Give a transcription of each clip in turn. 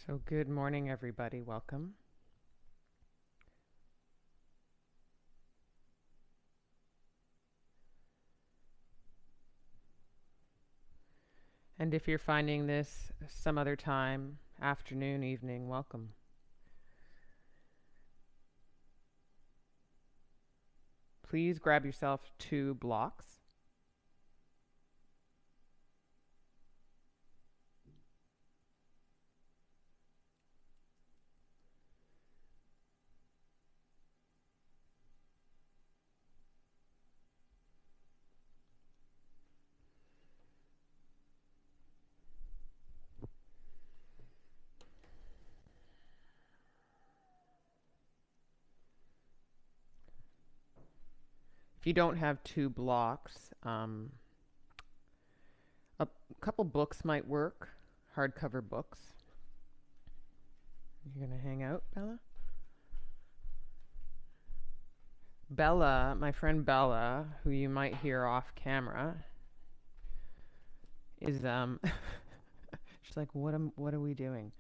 So good morning, everybody. Welcome. And if you're finding this some other time, afternoon, evening, welcome. Please grab yourself 2 blocks. If you don't have 2 blocks, a couple books might work, hardcover books. You're going to hang out, Bella? Bella, my friend Bella, who you might hear off camera, is she's like, what are we doing?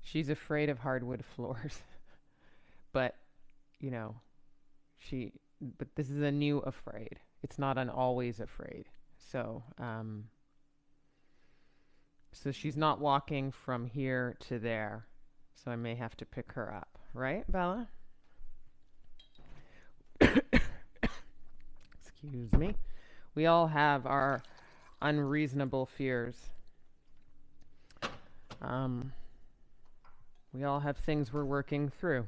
She's afraid of hardwood floors. But, you know, but this is a new afraid. It's not an always afraid. So she's not walking from here to there. So I may have to pick her up. Right, Bella? Excuse me. We all have our unreasonable fears. We all have things we're working through.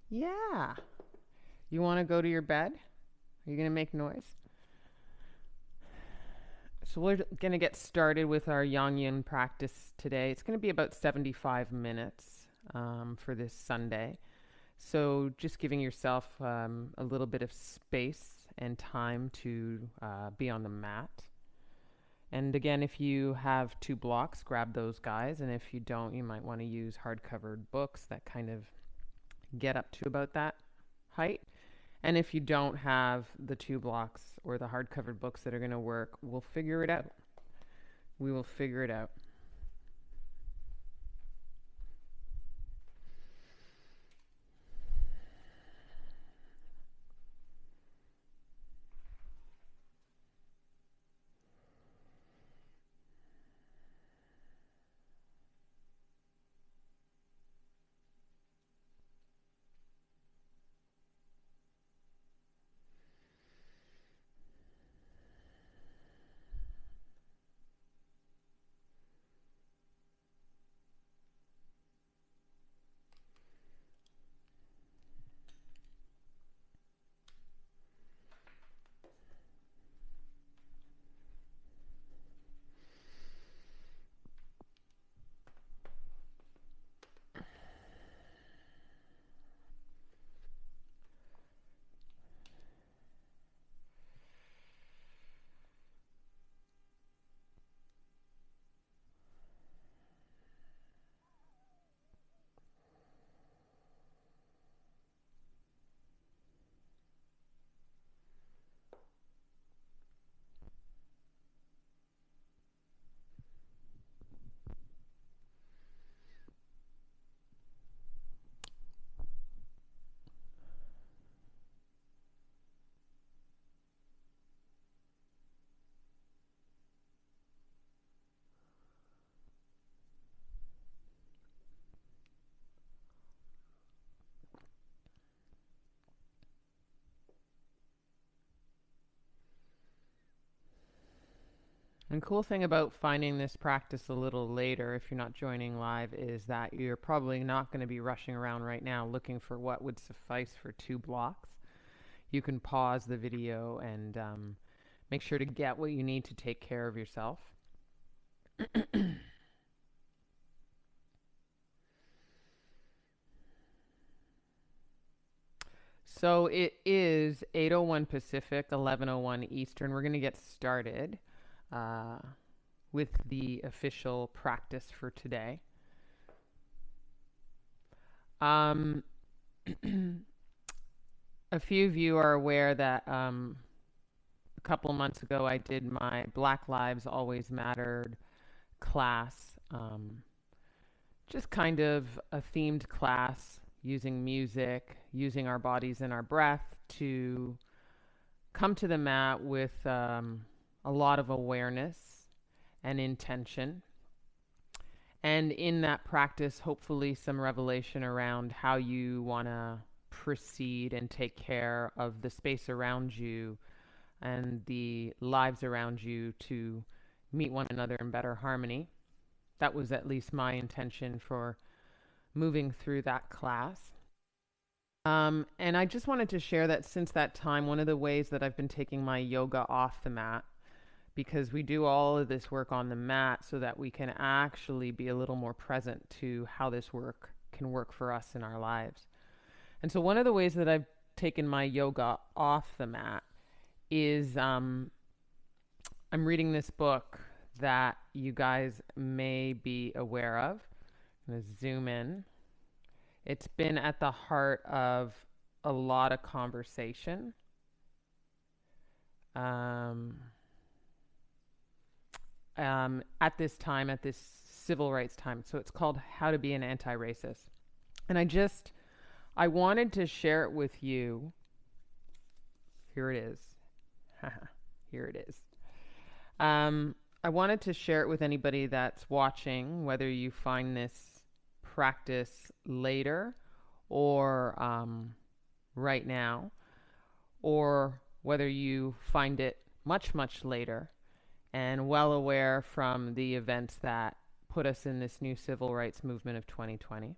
Yeah. You want to go to your bed? Are you going to make noise? So we're going to get started with our YIN practice today. It's going to be about 75 minutes for this Sunday. So just giving yourself a little bit of space and time to be on the mat. And again, if you have 2 blocks, grab those guys. And if you don't, you might want to use hardcover books that kind of get up to about that height. And if you don't have the 2 blocks or the hardcover books that are going to work, we'll figure it out. We will figure it out. And cool thing about finding this practice a little later, if you're not joining live, is that you're probably not going to be rushing around right now looking for what would suffice for 2 blocks. You can pause the video and make sure to get what you need to take care of yourself. So it is 8:01 Pacific, 11:01 Eastern. We're going to get started with the official practice for today. A few of you are aware that a couple of months ago I did my Black Lives Always Mattered class. Just kind of a themed class using music, using our bodies and our breath to come to the mat with a lot of awareness and intention. And in that practice, hopefully, some revelation around how you want to proceed and take care of the space around you and the lives around you to meet one another in better harmony. That was at least my intention for moving through that class. And I just wanted to share that since that time, one of the ways that I've been taking my yoga off the mat, because we do all of this work on the mat so that we can actually be a little more present to how this work can work for us in our lives. And so one of the ways that I've taken my yoga off the mat is I'm reading this book that you guys may be aware of. I'm going to zoom in. It's been at the heart of a lot of conversation. At this time, at this civil rights time. So it's called How to Be an Anti-Racist. And I wanted to share it with you. Here it is. Here it is. I wanted to share it with anybody that's watching, whether you find this practice later or right now, or whether you find it much, much later and well aware from the events that put us in this new civil rights movement of 2020.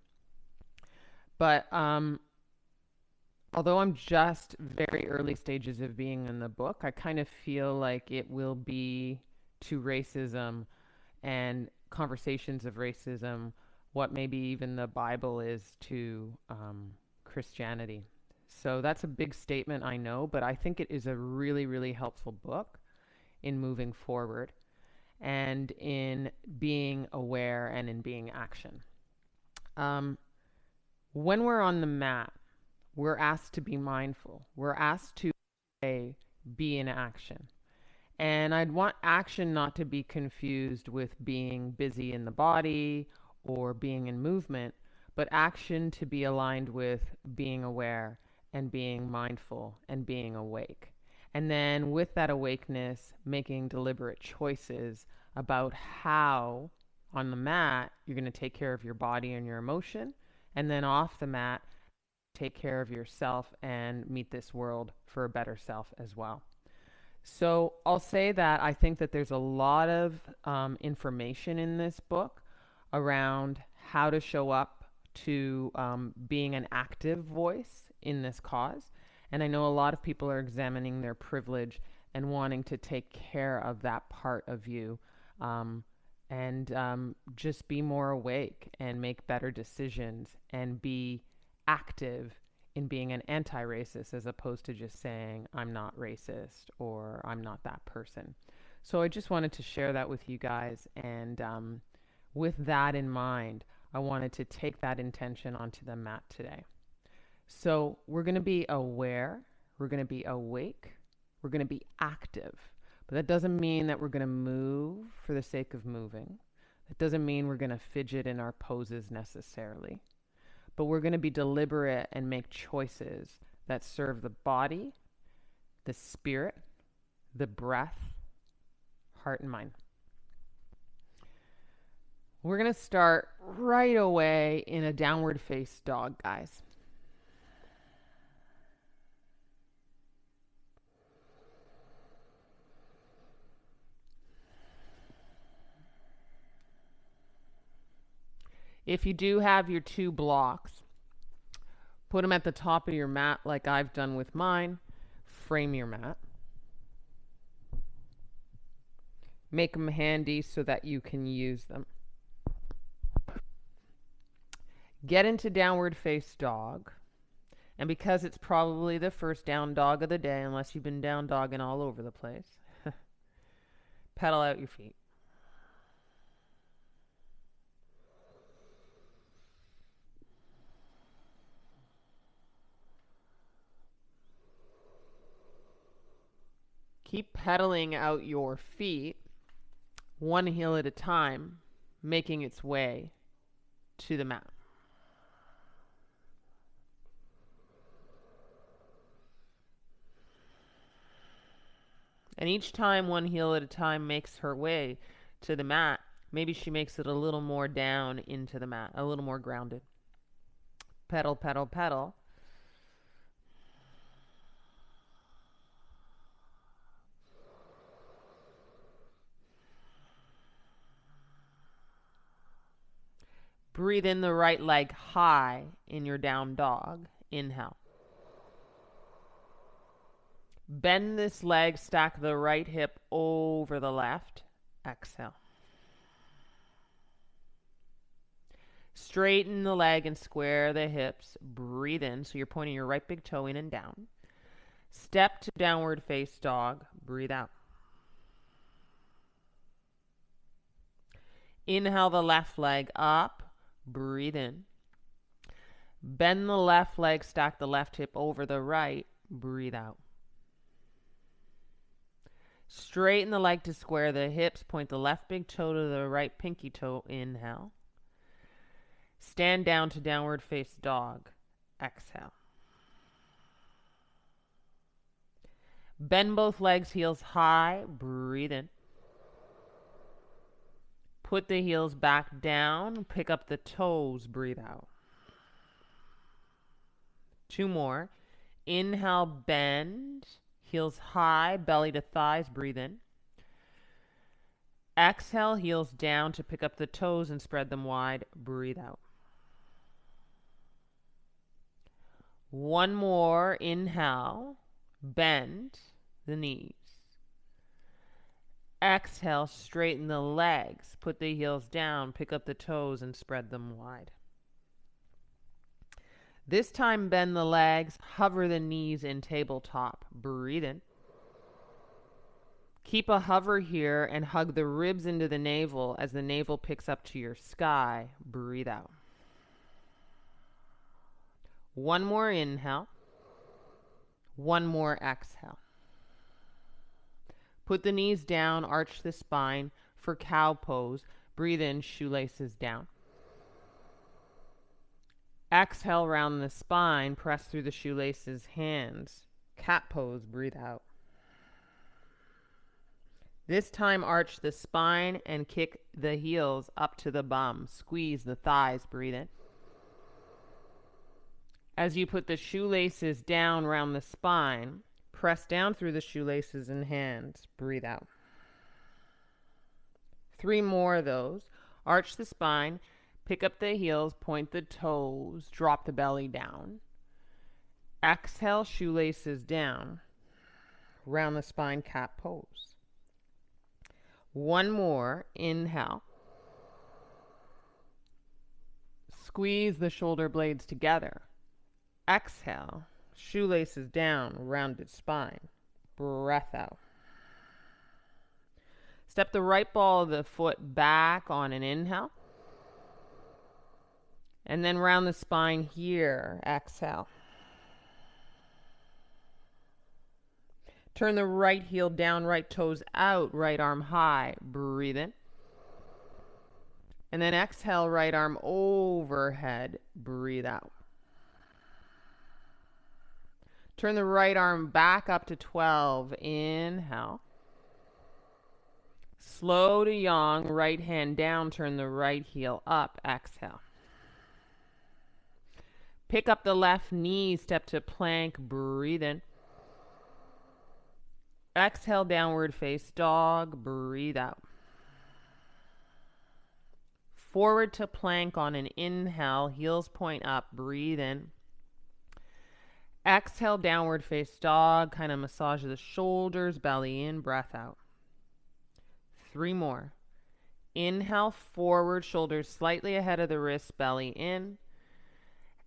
But although I'm just very early stages of being in the book, I kind of feel like it will be to racism and conversations of racism what maybe even the Bible is to Christianity. So that's a big statement, I know, but I think it is a really, really helpful book in moving forward and in being aware and in being action. When we're on the mat, we're asked to be mindful. We're asked to be in action. And I'd want action not to be confused with being busy in the body or being in movement, but action to be aligned with being aware and being mindful and being awake. And then with that awakeness, making deliberate choices about how on the mat you're going to take care of your body and your emotion, and then off the mat, take care of yourself and meet this world for a better self as well. So I'll say that I think that there's a lot of information in this book around how to show up to being an active voice in this cause. And I know a lot of people are examining their privilege and wanting to take care of that part of you and just be more awake and make better decisions and be active in being an anti-racist as opposed to just saying I'm not racist or I'm not that person. So I just wanted to share that with you guys, and with that in mind, I wanted to take that intention onto the mat today. So we're going to be aware, we're going to be awake, we're going to be active. But that doesn't mean that we're going to move for the sake of moving. It doesn't mean we're going to fidget in our poses necessarily. But we're going to be deliberate and make choices that serve the body, the spirit, the breath, heart, and mind. We're going to start right away in a downward face dog, guys. If you do have your two blocks, put them at the top of your mat like I've done with mine. Frame your mat. Make them handy so that you can use them. Get into downward face dog. And because it's probably the first down dog of the day, unless you've been down dogging all over the place, pedal out your feet. Keep pedaling out your feet, one heel at a time, making its way to the mat. And each time one heel at a time makes her way to the mat, maybe she makes it a little more down into the mat, a little more grounded. Pedal, pedal, pedal. Breathe in the right leg high in your down dog. Inhale. Bend this leg, stack the right hip over the left. Exhale. Straighten the leg and square the hips. Breathe in, so you're pointing your right big toe in and down. Step to downward face dog. Breathe out. Inhale the left leg up. Breathe in. Bend the left leg, stack the left hip over the right. Breathe out. Straighten the leg to square the hips. Point the left big toe to the right pinky toe. Inhale. Stand down to downward face dog. Exhale. Bend both legs, heels high. Breathe in. Put the heels back down. Pick up the toes. Breathe out. 2 more. Inhale, bend. Heels high, belly to thighs. Breathe in. Exhale, heels down to pick up the toes and spread them wide. Breathe out. 1 more. Inhale, bend the knees. Exhale, straighten the legs. Put the heels down, pick up the toes, and spread them wide. This time, bend the legs, hover the knees in tabletop. Breathe in. Keep a hover here and hug the ribs into the navel as the navel picks up to your sky. Breathe out. 1 more inhale. 1 more exhale. Put the knees down, arch the spine for cow pose. Breathe in, shoelaces down. Exhale, round the spine, press through the shoelaces, hands. Cat pose, breathe out. This time, arch the spine and kick the heels up to the bum. Squeeze the thighs, breathe in. As you put the shoelaces down round the spine, press down through the shoelaces and hands. Breathe out. 3 more of those. Arch the spine, pick up the heels, point the toes, drop the belly down. Exhale, shoelaces down. Round the spine, cat pose. 1 more. Inhale. Squeeze the shoulder blades together. Exhale. Shoelaces down, rounded spine. Breath out. Step the right ball of the foot back on an inhale. And then round the spine here. Exhale. Turn the right heel down, right toes out, right arm high. Breathe in. And then exhale, right arm overhead. Breathe out. Turn the right arm back up to 12. Inhale. Slow to yang, right hand down, turn the right heel up. Exhale. Pick up the left knee, step to plank, breathe in. Exhale, downward face dog, breathe out. Forward to plank on an inhale, heels point up, breathe in. Exhale, downward face dog, kind of massage the shoulders, belly in, breath out. 3 more. Inhale, forward, shoulders slightly ahead of the wrists, belly in.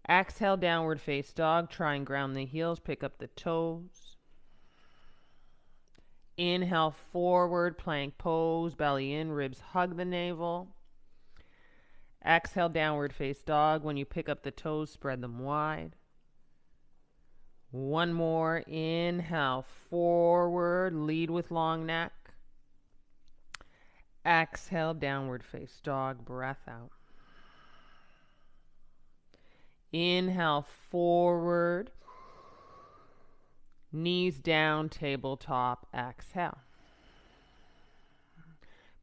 Exhale, downward face dog, try and ground the heels, pick up the toes. Inhale, forward, plank pose, belly in, ribs hug the navel. Exhale, downward face dog. When you pick up the toes, spread them wide. One more. Inhale, forward, lead with long neck. Exhale, downward face dog, breath out. Inhale, forward, knees down, tabletop, exhale.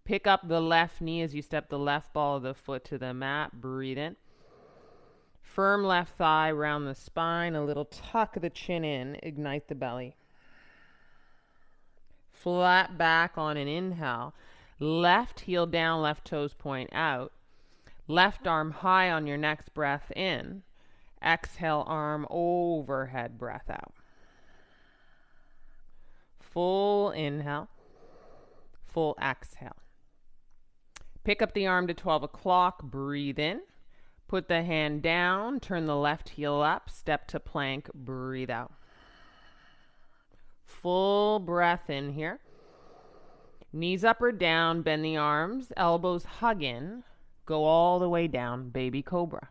Pick up the left knee as you step the left ball of the foot to the mat. Breathe in. Firm left thigh round the spine. A little tuck the chin in. Ignite the belly. Flat back on an inhale. Left heel down, left toes point out. Left arm high on your next breath in. Exhale, arm overhead, breath out. Full inhale. Full exhale. Pick up the arm to 12 o'clock. Breathe in. Put the hand down. Turn the left heel up. Step to plank. Breathe out. Full breath in here. Knees up or down. Bend the arms. Elbows hug in. Go all the way down. Baby cobra.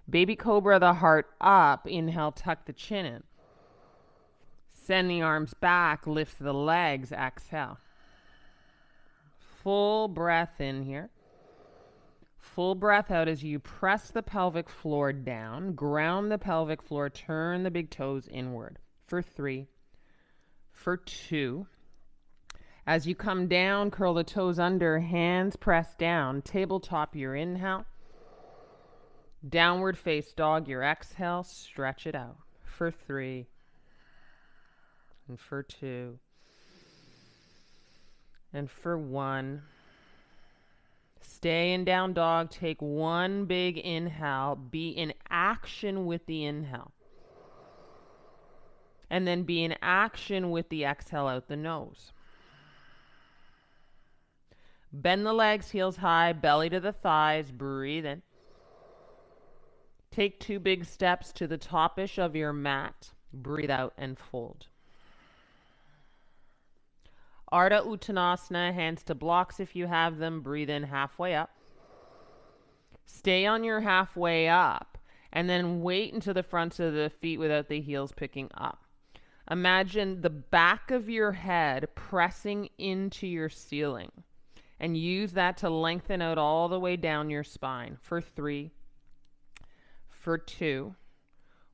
Baby cobra, the heart up. Inhale, tuck the chin in. Send the arms back. Lift the legs. Exhale. Full breath in here. Full breath out as you press the pelvic floor down. Ground the pelvic floor. Turn the big toes inward. For 3. For 2. As you come down, curl the toes under. Hands press down. Tabletop your inhale. Downward face dog your exhale. Stretch it out. For 3. And for 2. And for 1. Stay in down dog. Take one big inhale. Be in action with the inhale. And then be in action with the exhale out the nose. Bend the legs, heels high, belly to the thighs. Breathe in. Take 2 big steps to the top-ish of your mat. Breathe out and fold. Ardha Uttanasana, hands to blocks if you have them. Breathe in halfway up. Stay on your halfway up and then wait until the fronts of the feet without the heels picking up. Imagine the back of your head pressing into your ceiling and use that to lengthen out all the way down your spine. For 3, for 2.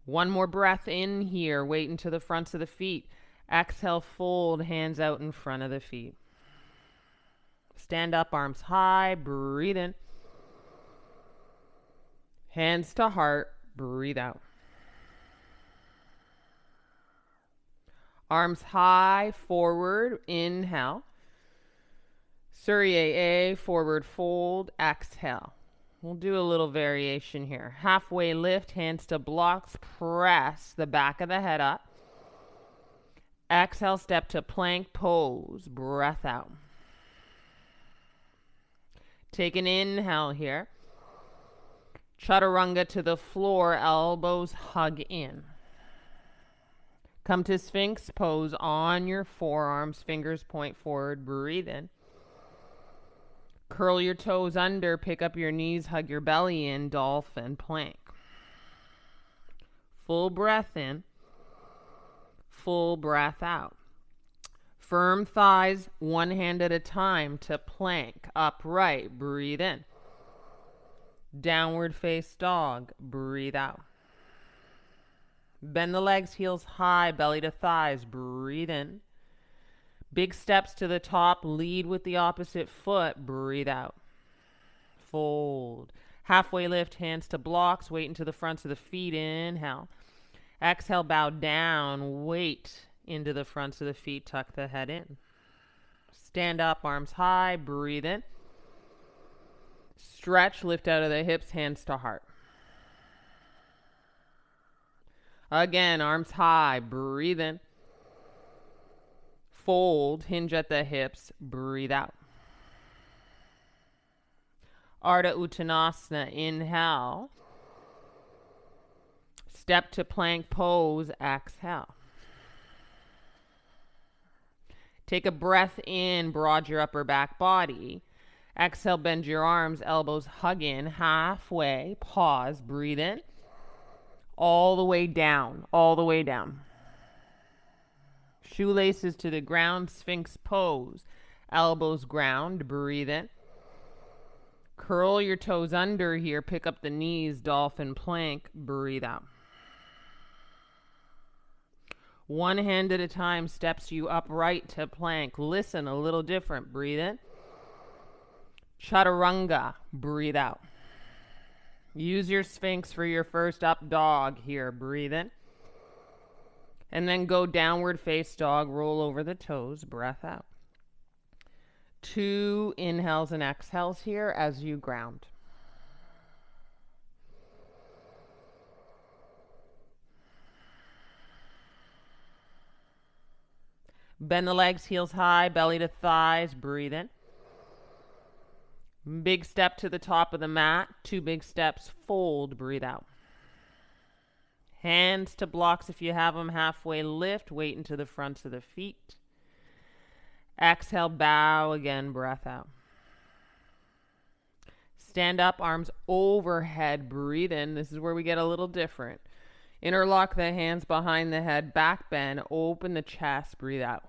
One more breath in here. Wait until the fronts of the feet. Exhale, fold, hands out in front of the feet. Stand up, arms high, breathe in. Hands to heart, breathe out. Arms high, forward, inhale. Surya A, forward fold, exhale. We'll do a little variation here. Halfway lift, hands to blocks, press the back of the head up. Exhale, step to plank pose, breath out. Take an inhale here. Chaturanga to the floor, elbows hug in. Come to Sphinx pose on your forearms, fingers point forward, breathe in. Curl your toes under, pick up your knees, hug your belly in, dolphin plank. Full breath in. Full breath out. Firm thighs, one hand at a time to plank. Upright, breathe in. Downward face dog, breathe out. Bend the legs, heels high, belly to thighs, breathe in. Big steps to the top, lead with the opposite foot, breathe out. Fold. Halfway lift, hands to blocks, weight into the fronts of the feet, inhale. Exhale, bow down, weight into the fronts of the feet, tuck the head in. Stand up, arms high, breathe in. Stretch, lift out of the hips, hands to heart. Again, arms high, breathe in. Fold, hinge at the hips, breathe out. Ardha Uttanasana, inhale. Step to plank pose, exhale. Take a breath in, broad your upper back body. Exhale, bend your arms, elbows hug in, halfway, pause, breathe in. all the way down, all the way down. Shoelaces to the ground, Sphinx pose. Elbows ground, breathe in. Curl your toes under here, pick up the knees, dolphin plank, breathe out. One hand at a time steps you upright to plank. Listen, a little different, breathe in. Chaturanga, breathe out. Use your Sphinx for your first up dog here, breathe in. And then go downward face dog, roll over the toes, breath out. 2 inhales and exhales here as you ground. Bend the legs, heels high, belly to thighs, breathe in. Big step to the top of the mat, 2 big steps, fold, breathe out. Hands to blocks if you have them, halfway lift, weight into the fronts of the feet. Exhale, bow again, breath out. Stand up, arms overhead, breathe in. This is where we get a little different. Interlock the hands behind the head, back bend, open the chest, breathe out.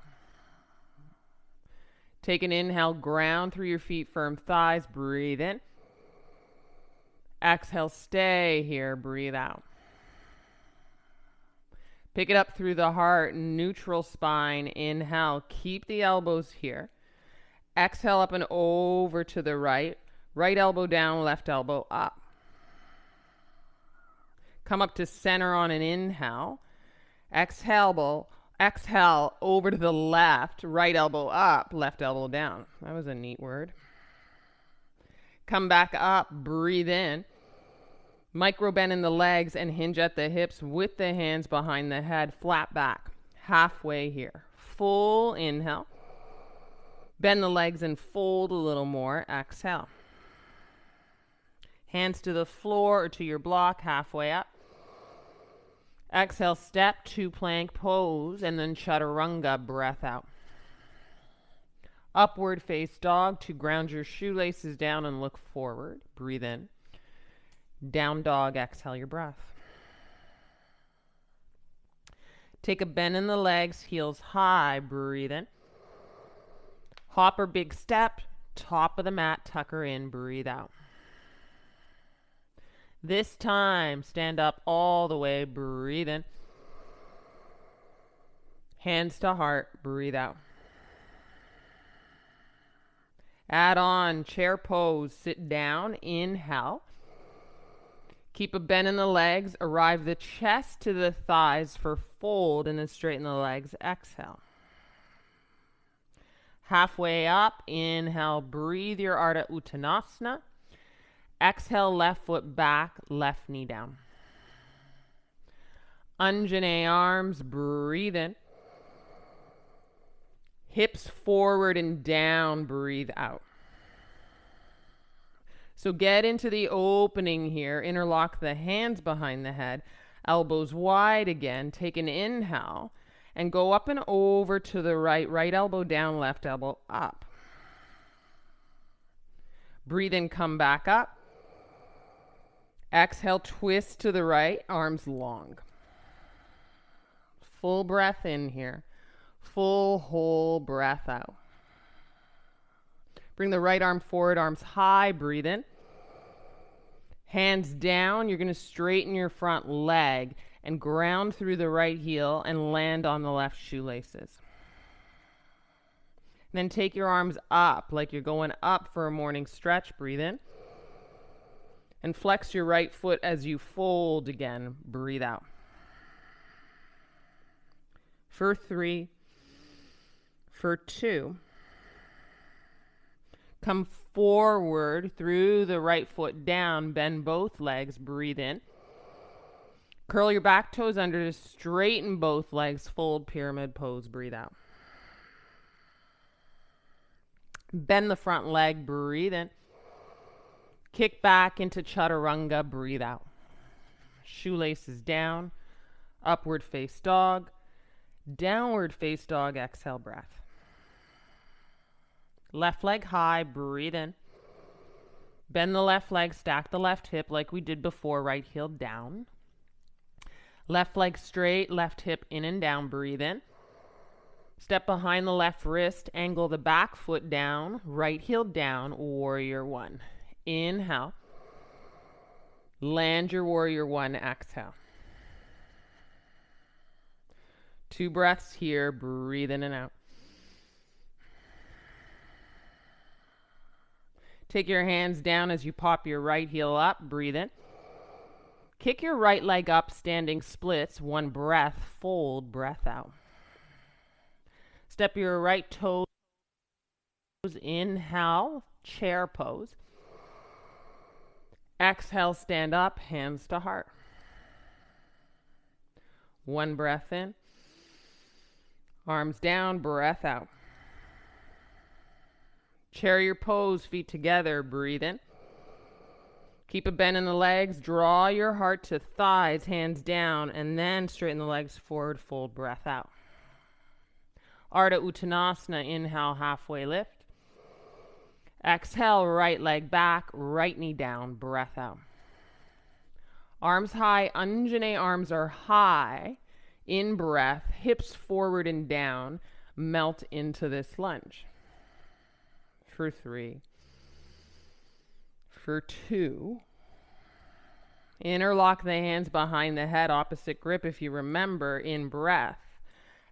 Take an inhale, ground through your feet, firm thighs, breathe in. Exhale, stay here, breathe out. Pick it up through the heart, neutral spine, inhale, keep the elbows here. Exhale up and over to the right. Right elbow down, left elbow up. Come up to center on an inhale. Exhale over to the left, right elbow up, left elbow down. That was a neat word. Come back up, breathe in. Micro bend in the legs and hinge at the hips with the hands behind the head, flat back, halfway here. Full inhale. Bend the legs and fold a little more, exhale. Hands to the floor or to your block, halfway up. Exhale, step to plank pose, and then chaturanga, breath out. Upward face dog to ground your shoelaces down and look forward. Breathe in. Down dog, exhale your breath. Take a bend in the legs, heels high, breathe in. Hop or big step, top of the mat, tuck her in, breathe out. This time, stand up all the way, breathe in. Hands to heart, breathe out. Add on, chair pose, sit down, inhale. Keep a bend in the legs, arrive the chest to the thighs for fold, and then straighten the legs, exhale. Halfway up, inhale, breathe your Ardha Uttanasana. Exhale, left foot back, left knee down. Anjane arms, breathe in. Hips forward and down, breathe out. So get into the opening here. Interlock the hands behind the head, elbows wide again. Take an inhale and go up and over to the right. Right elbow down, left elbow up. Breathe in, come back up. Exhale, twist to the right, arms long. Full breath in here. Full whole breath out. Bring the right arm forward, arms high, breathe in. Hands down, you're going to straighten your front leg and ground through the right heel and land on the left shoelaces. And then take your arms up like you're going up for a morning stretch, breathe in. And flex your right foot as you fold again, breathe out. For 3, for 2. Come forward through the right foot down, bend both legs, breathe in. Curl your back toes under to straighten both legs, fold pyramid pose, breathe out. Bend the front leg, breathe in. Kick back into chaturanga, breathe out. Shoelaces down, upward face dog, downward face dog, exhale breath. Left leg high, breathe in. Bend the left leg, stack the left hip like we did before, right heel down. Left leg straight, left hip in and down, breathe in. Step behind the left wrist, angle the back foot down, right heel down, warrior one. Inhale. Land your warrior one, exhale. 2 breaths here, breathe in and out. Take your hands down as you pop your right heel up, breathe in. Kick your right leg up, standing splits, 1 breath, fold, breath out. Step your right toes, inhale, chair pose. Exhale, stand up, hands to heart. 1 breath in. Arms down, breath out. Chariot pose, feet together, breathe in. Keep a bend in the legs, draw your heart to thighs, hands down, and then straighten the legs forward, fold, breath out. Ardha Uttanasana, inhale, halfway lift. Exhale, right leg back, right knee down, breath out. Arms high, Anjane arms are high. In breath, hips forward and down, melt into this lunge. For 3. For 2. Interlock the hands behind the head, opposite grip if you remember, in breath.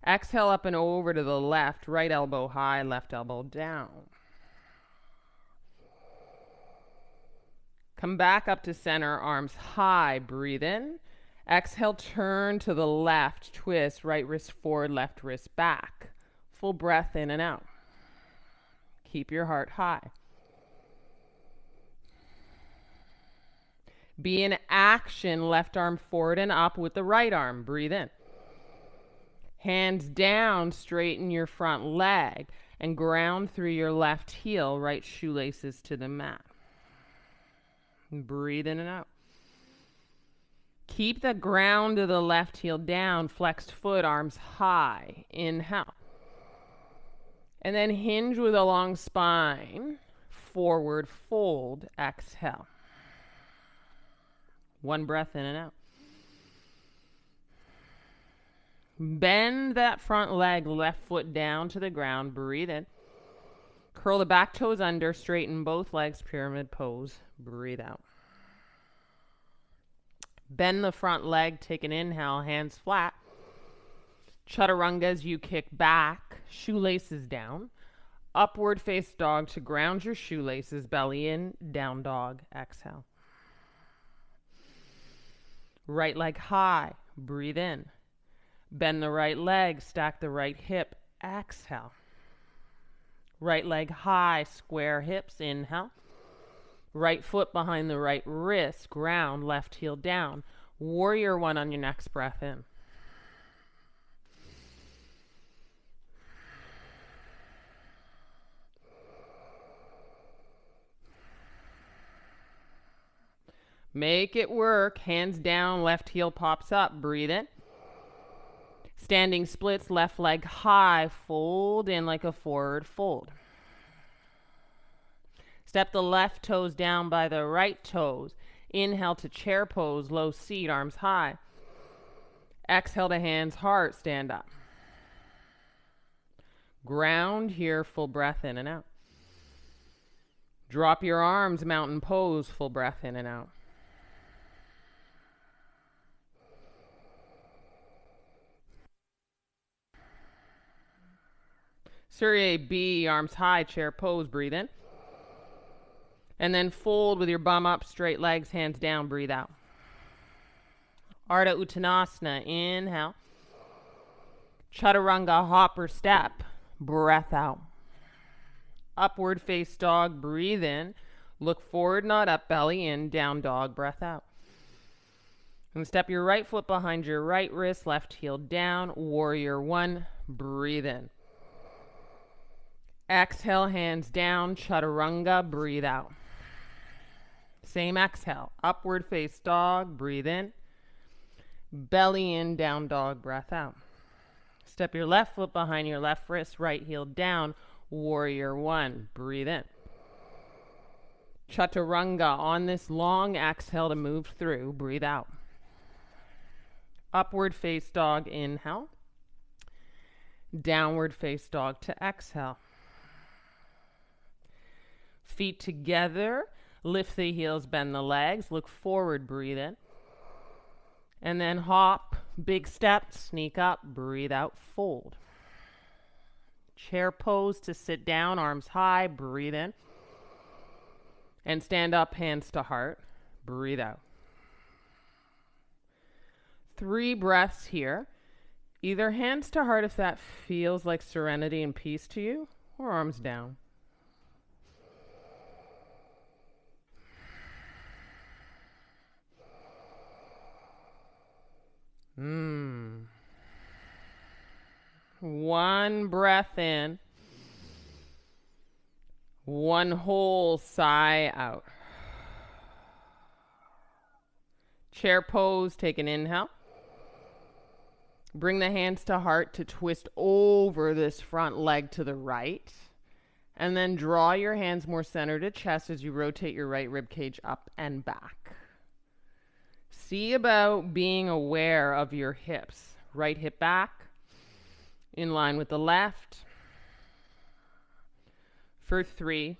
Exhale up and over to the left, right elbow high, left elbow down. Come back up to center, arms high, breathe in. Exhale, turn to the left, twist, right wrist forward, left wrist back. Full breath in and out. Keep your heart high. Be in action, left arm forward and up with the right arm. Breathe in. Hands down, straighten your front leg and ground through your left heel, right shoelaces to the mat. Breathe in and out. Keep the ground of the left heel down, flexed foot, arms high. Inhale. And then hinge with a long spine. Forward fold, exhale. 1 breath in and out. Bend that front leg, left foot down to the ground. Breathe in. Curl the back toes under, straighten both legs, pyramid pose. Breathe out. Bend the front leg, take an inhale, hands flat. Chaturanga as you kick back, shoelaces down. Upward face dog to ground your shoelaces, belly in, down dog, exhale. Right leg high, breathe in. Bend the right leg, stack the right hip, exhale. Right leg high, square hips, inhale. Right foot behind the right wrist, ground, left heel down. Warrior one on your next breath in. Make it work. Hands down, left heel pops up. Breathe in. Standing splits, left leg high, fold in like a forward fold. Step the left toes down by the right toes. Inhale to chair pose, low seat, arms high. Exhale to hands, heart, stand up. Ground here, full breath in and out. Drop your arms, mountain pose, full breath in and out. Surya B, arms high, chair pose, breathe in. And then fold with your bum up, straight legs, hands down, breathe out. Ardha Uttanasana, inhale. Chaturanga, hopper step, breath out. Upward face dog, breathe in. Look forward, not up, belly in, down dog, breath out. And step your right foot behind your right wrist, left heel down, warrior one, breathe in. Exhale, hands down, chaturanga, breathe out. Same exhale, upward face dog, breathe in. Belly in, down dog, breath out. Step your left foot behind your left wrist, right heel down, warrior one, breathe in. Chaturanga on this long exhale to move through, breathe out. Upward face dog, inhale. Downward face dog to exhale. Feet together, lift the heels, bend the legs, look forward, breathe in. And then hop, big step, sneak up, breathe out, fold. Chair pose to sit down, arms high, breathe in. And stand up, hands to heart, breathe out. 3 breaths here. Either hands to heart if that feels like serenity and peace to you, or arms down. One breath in. One whole sigh out. Chair pose, take an inhale. Bring the hands to heart to twist over this front leg to the right. And then draw your hands more center to chest as you rotate your right rib cage up and back. See about being aware of your hips. Right hip back, in line with the left. For 3,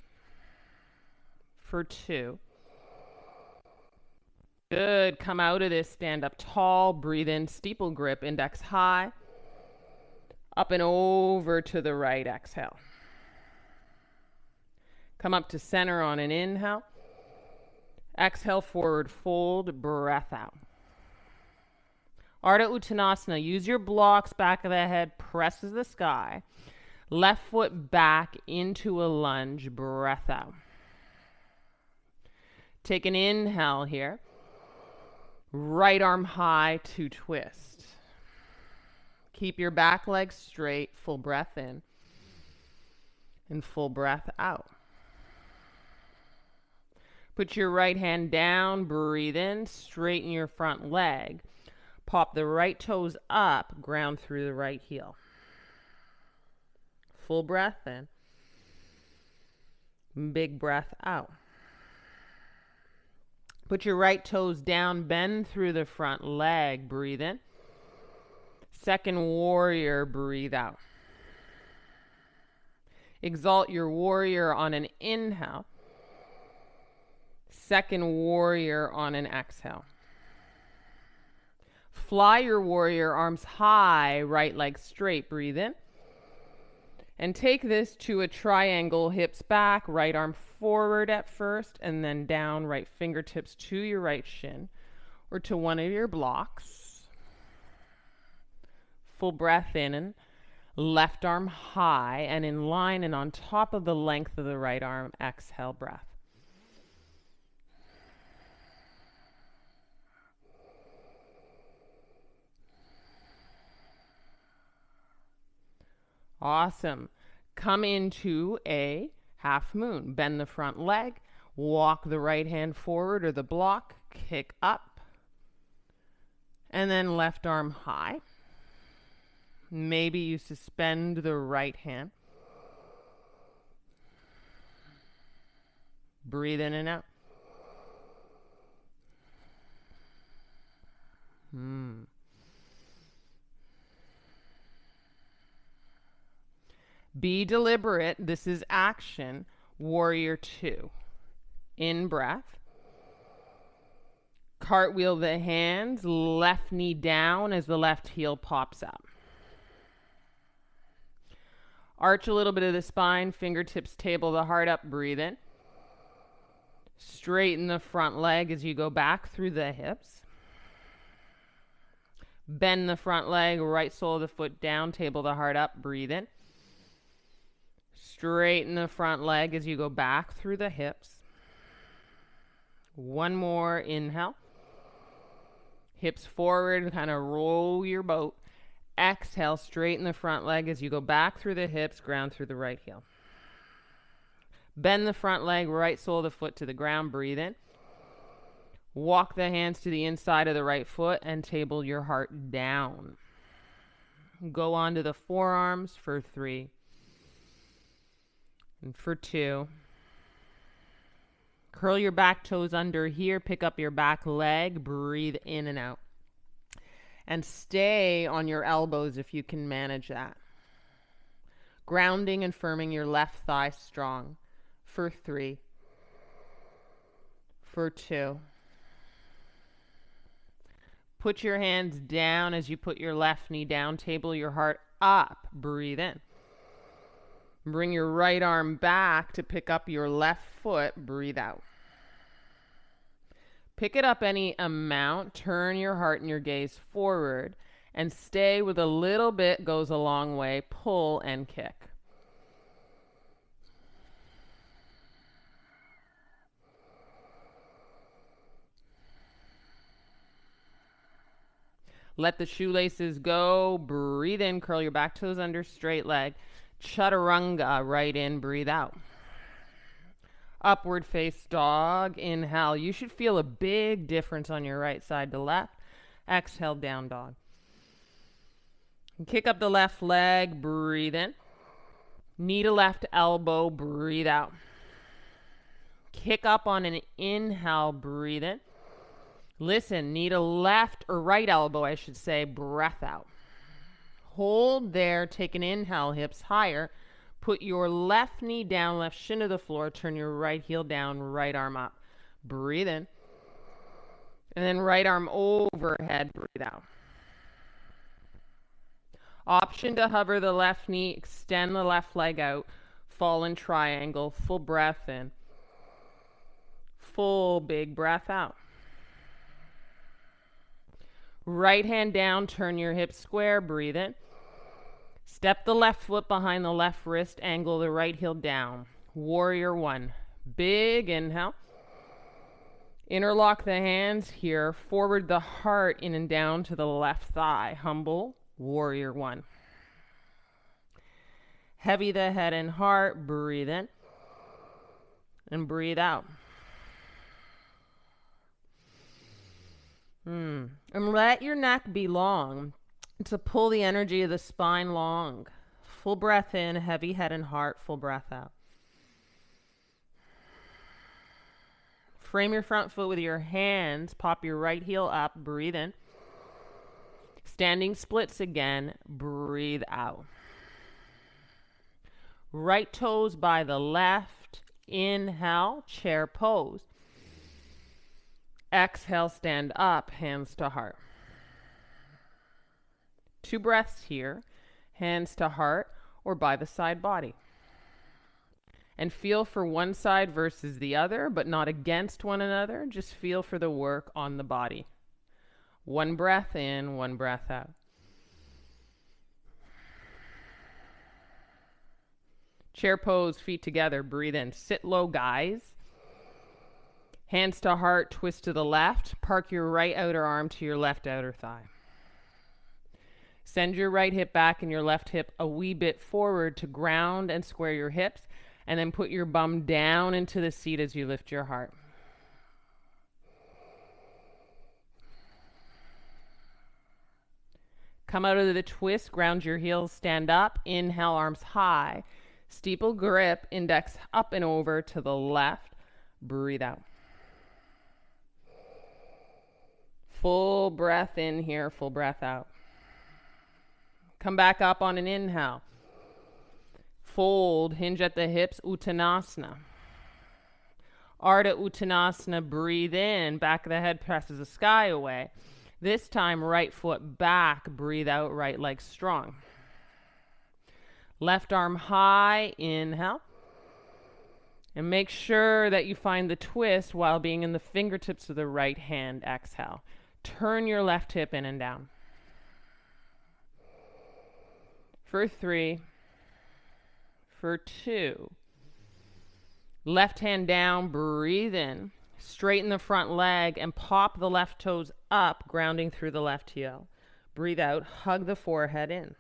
for 2. Good. Come out of this. Stand up tall. Breathe in. Steeple grip. Index high. Up and over to the right. Exhale. Come up to center on an inhale. Exhale, forward fold. Breath out. Ardha Uttanasana. Use your blocks. Back of the head presses the sky. Left foot back into a lunge. Breath out. Take an inhale here. Right arm high to twist. Keep your back leg straight. Full breath in. And full breath out. Put your right hand down. Breathe in. Straighten your front leg. Pop the right toes up. Ground through the right heel. Full breath in. Big breath out. Put your right toes down, bend through the front leg, breathe in. Second warrior, breathe out. Exalt your warrior on an inhale. Second warrior on an exhale. Fly your warrior, arms high, right leg straight, breathe in. And take this to a triangle, hips back, right arm forward at first, and then down, right fingertips to your right shin, or to one of your blocks. Full breath in, and left arm high and in line and on top of the length of the right arm. Exhale, breath. Awesome. Come into a half moon. Bend the front leg. Walk the right hand forward or the block. Kick up. And then left arm high. Maybe you suspend the right hand. Breathe in and out. Be deliberate. This is action. Warrior 2. In breath. Cartwheel the hands. Left knee down as the left heel pops up. Arch a little bit of the spine. Fingertips table the heart up. Breathe in. Straighten the front leg as you go back through the hips. Bend the front leg. Right sole of the foot down. Table the heart up. Breathe in. Straighten the front leg as you go back through the hips. One more inhale. Hips forward, kind of roll your boat. Exhale, straighten the front leg as you go back through the hips, ground through the right heel. Bend the front leg, right sole of the foot to the ground, breathe in. Walk the hands to the inside of the right foot and table your heart down. Go on to the forearms for 3. And for 2, curl your back toes under here, pick up your back leg, breathe in and out. And stay on your elbows if you can manage that. Grounding and firming your left thigh strong. For 3. For 2. Put your hands down as you put your left knee down. Table your heart up. Breathe in. Bring your right arm back to pick up your left foot. Breathe out. Pick it up any amount. Turn your heart and your gaze forward. And stay with a little bit goes a long way. Pull and kick. Let the shoelaces go. Breathe in. Curl your back toes under straight leg. Chaturanga. Right in. Breathe out. Upward face dog. Inhale. You should feel a big difference on your right side to left. Exhale, down dog. Kick up the left leg. Breathe in. Knee to left elbow. Breathe out. Kick up on an inhale. Breathe in. Listen, knee to left or right elbow, I should say. Breath out. Hold there. Take an inhale. Hips higher. Put your left knee down, left shin to the floor. Turn your right heel down, right arm up. Breathe in. And then right arm overhead. Breathe out. Option to hover the left knee. Extend the left leg out. Fall in triangle. Full breath in. Full big breath out. Right hand down. Turn your hips square. Breathe in. Step the left foot behind the left wrist. Angle the right heel down. Warrior 1. Big inhale. Interlock the hands here. Forward the heart in and down to the left thigh. Humble. Warrior 1. Heavy the head and heart. Breathe in. And breathe out. And let your neck be long to pull the energy of the spine long. Full breath in, heavy head and heart, full breath out. Frame your front foot with your hands. Pop your right heel up. Breathe in. Standing splits again. Breathe out. Right toes by the left. Inhale, chair pose. Exhale, stand up, hands to heart. 2 breaths here, hands to heart or by the side body. And feel for one side versus the other, but not against one another. Just feel for the work on the body. 1 breath in, 1 breath out. Chair pose, feet together, breathe in. Sit low, guys. Hands to heart, twist to the left. Park your right outer arm to your left outer thigh. Send your right hip back and your left hip a wee bit forward to ground and square your hips. And then put your bum down into the seat as you lift your heart. Come out of the twist, ground your heels, stand up. Inhale, arms high. Steeple grip, index up and over to the left. Breathe out. Full breath in here, full breath out. Come back up on an inhale. Fold, hinge at the hips, Uttanasana. Ardha Uttanasana, breathe in, back of the head presses the sky away. This time, right foot back, breathe out, right leg strong. Left arm high, inhale. And make sure that you find the twist while being in the fingertips of the right hand, exhale. Turn your left hip in and down. For 3, for 2. Left hand down, breathe in. Straighten the front leg and pop the left toes up, grounding through the left heel. Breathe out, hug the forehead in.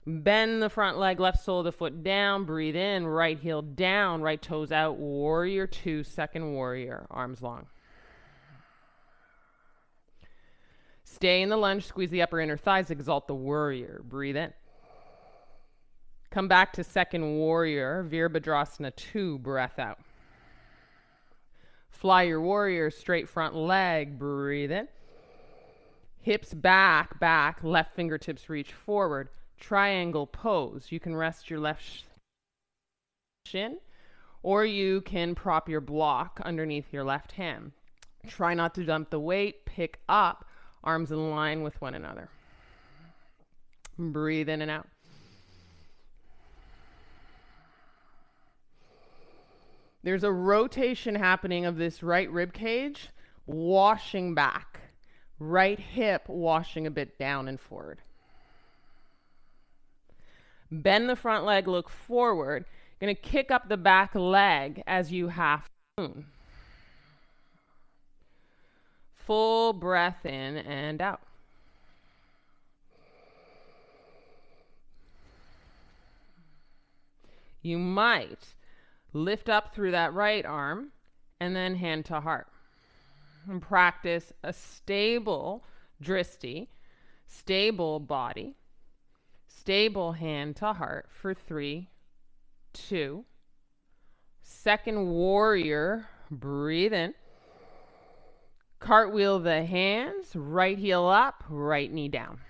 Bend the front leg, left sole of the foot down, breathe in, right heel down, right toes out, warrior 2, second warrior, arms long. Stay in the lunge, squeeze the upper inner thighs, exalt the warrior, breathe in. Come back to second warrior, Virabhadrasana 2, breath out. Fly your warrior, straight front leg, breathe in. Hips back, back, left fingertips reach forward. Triangle pose. You can rest your left shin, or you can prop your block underneath your left hand. Try not to dump the weight. Pick up, arms in line with one another. Breathe in and out. There's a rotation happening of this right rib cage, washing back. Right hip washing a bit down and forward. Bend the front leg, look forward. You're going to kick up the back leg as you half moon. Full breath in and out. You might lift up through that right arm and then hand to heart. And practice a stable dristi, stable body, stable hand to heart for 3, 2. Second warrior, breathe in. Cartwheel the hands, right heel up, right knee down.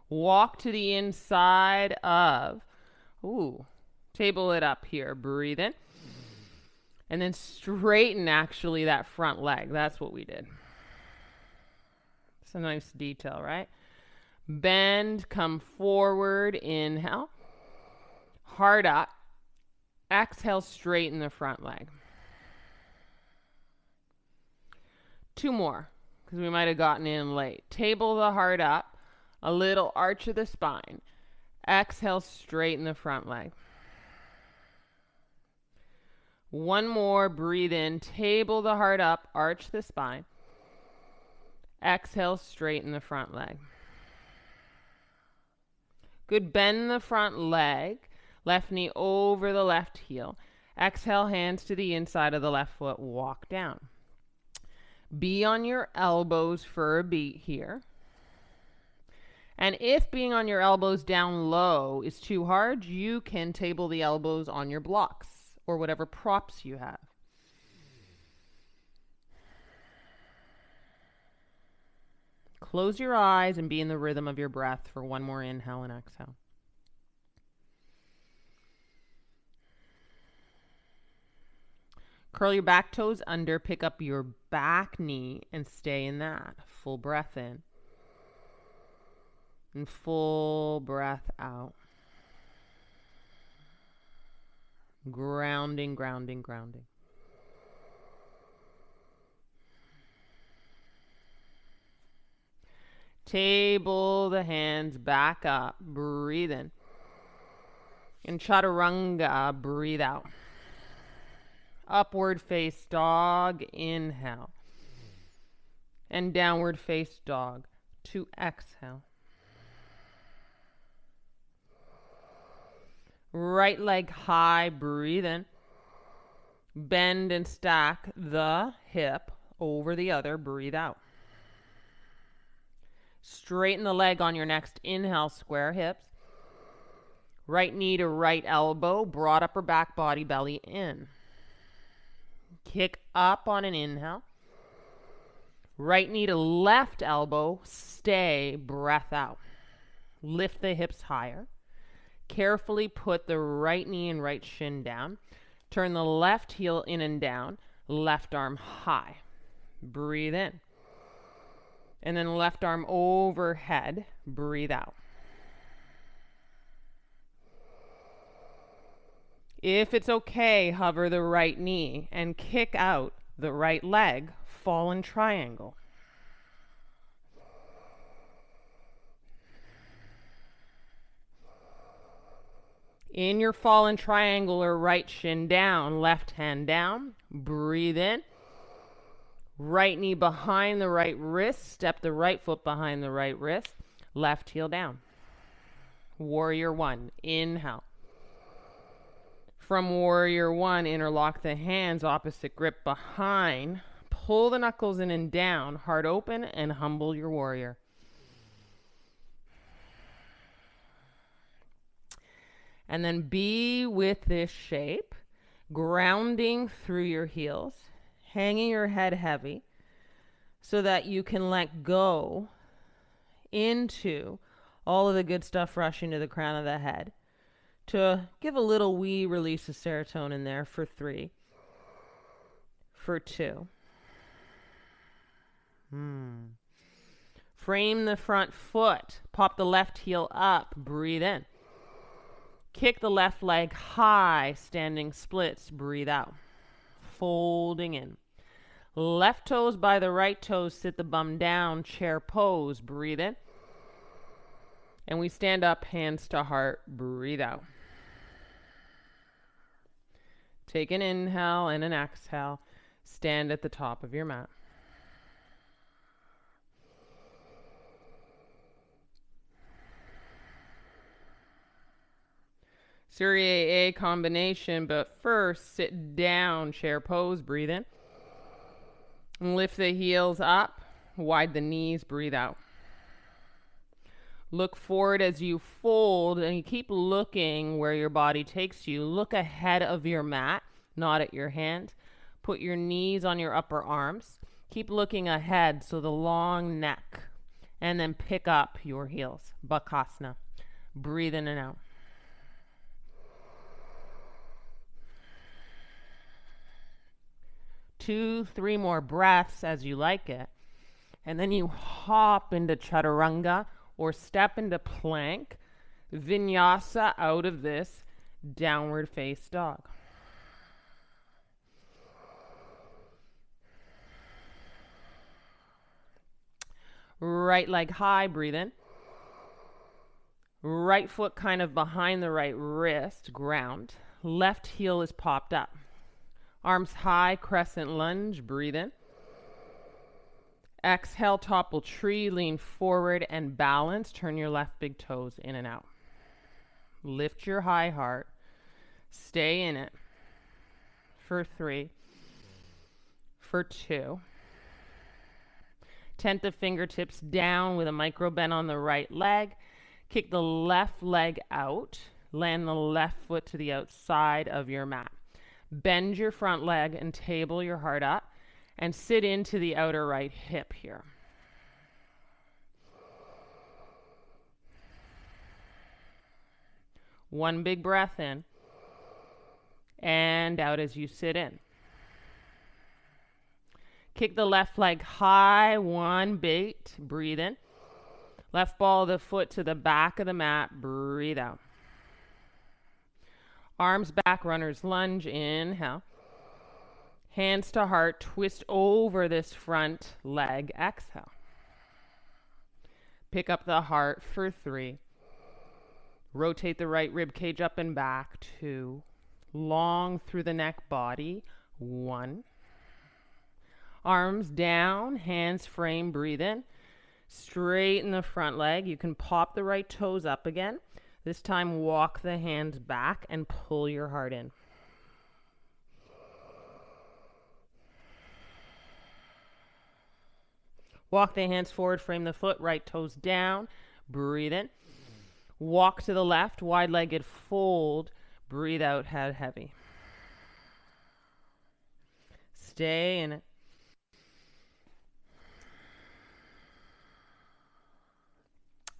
Walk to the inside of, table it up here, breathe in. And then straighten actually that front leg. That's what we did. It's a nice detail, right? Bend, come forward, inhale. Heart up. Exhale, straighten the front leg. 2 more, because we might have gotten in late. Table the heart up. A little arch of the spine. Exhale, straighten the front leg. 1 more, breathe in, table the heart up, arch the spine. Exhale, straighten the front leg. Good, bend the front leg, left knee over the left heel. Exhale, hands to the inside of the left foot, walk down. Be on your elbows for a beat here. And if being on your elbows down low is too hard, you can table the elbows on your blocks or whatever props you have. Close your eyes and be in the rhythm of your breath for 1 more inhale and exhale. Curl your back toes under, pick up your back knee and stay in that. Full breath in. And full breath out. Grounding, grounding, grounding. Table the hands back up. Breathe in. And chaturanga, breathe out. Upward face dog, inhale. And downward face dog to exhale. Right leg high, breathe in. Bend and stack the hip over the other, breathe out. Straighten the leg on your next inhale, square hips. Right knee to right elbow, broad upper back body, belly in. Kick up on an inhale. Right knee to left elbow, stay, breath out. Lift the hips higher. Carefully put the right knee and right shin down. Turn the left heel in and down. Left arm high. Breathe in. And then left arm overhead. Breathe out. If it's okay, hover the right knee and kick out the right leg. Fallen triangle. In your fallen triangle or right shin down, left hand down, breathe in. Right knee behind the right wrist, step the right foot behind the right wrist, left heel down. Warrior 1, inhale. From Warrior 1, interlock the hands, opposite grip behind, pull the knuckles in and down, heart open, and humble your warrior. And then be with this shape. Grounding through your heels, hanging your head heavy so that you can let go into all of the good stuff rushing to the crown of the head. To give a little wee release of serotonin there for 3, for 2. Frame the front foot. Pop the left heel up. Breathe in. Kick the left leg high. Standing splits. Breathe out. Folding in. Left toes by the right toes. Sit the bum down. Chair pose. Breathe in. And we stand up, hands to heart. Breathe out. Take an inhale and an exhale. Stand at the top of your mat. Surya A combination, but first sit down, chair pose, breathe in. And lift the heels up, wide the knees, breathe out. Look forward as you fold and you keep looking where your body takes you. Look ahead of your mat, not at your hands. Put your knees on your upper arms. Keep looking ahead, so the long neck. And then pick up your heels, Bakasana. Breathe in and out. Two, 3 more breaths as you like it. And then you hop into chaturanga or step into plank. Vinyasa out of this downward face dog. Right leg high, breathe in. Right foot kind of behind the right wrist, ground. Left heel is popped up. Arms high, crescent lunge, breathe in. Exhale, topple tree, lean forward and balance. Turn your left big toes in and out. Lift your high heart. Stay in it for 3, for 2. Tent the fingertips down with a micro bend on the right leg. Kick the left leg out. Land the left foot to the outside of your mat. Bend your front leg and table your heart up and sit into the outer right hip here. One big breath in and out as you sit in. Kick the left leg high, one beat, breathe in. Left ball of the foot to the back of the mat, breathe out. Arms back, runner's lunge, inhale. Hands to heart, twist over this front leg, exhale. Pick up the heart for 3. Rotate the right rib cage up and back, 2. Long through the neck, body, 1. Arms down, hands frame, breathe in. Straighten the front leg. You can pop the right toes up again. This time, walk the hands back and pull your heart in. Walk the hands forward, frame the foot, right toes down, breathe in. Walk to the left, wide-legged fold, breathe out, head heavy. Stay in it.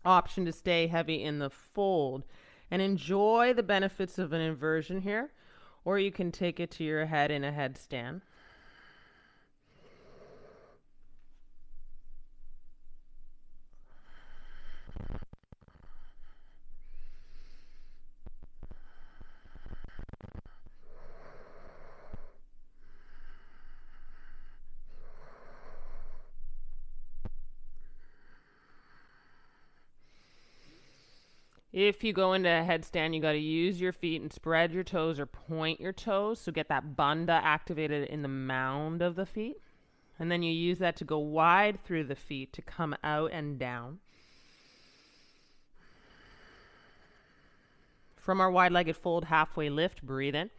Option to stay heavy in the fold and enjoy the benefits of an inversion here, or you can take it to your head in a headstand. If you go into a headstand, you got to use your feet and spread your toes or point your toes. So get that bandha activated in the mound of the feet. And then you use that to go wide through the feet to come out and down. From our wide-legged fold, halfway lift, breathe in.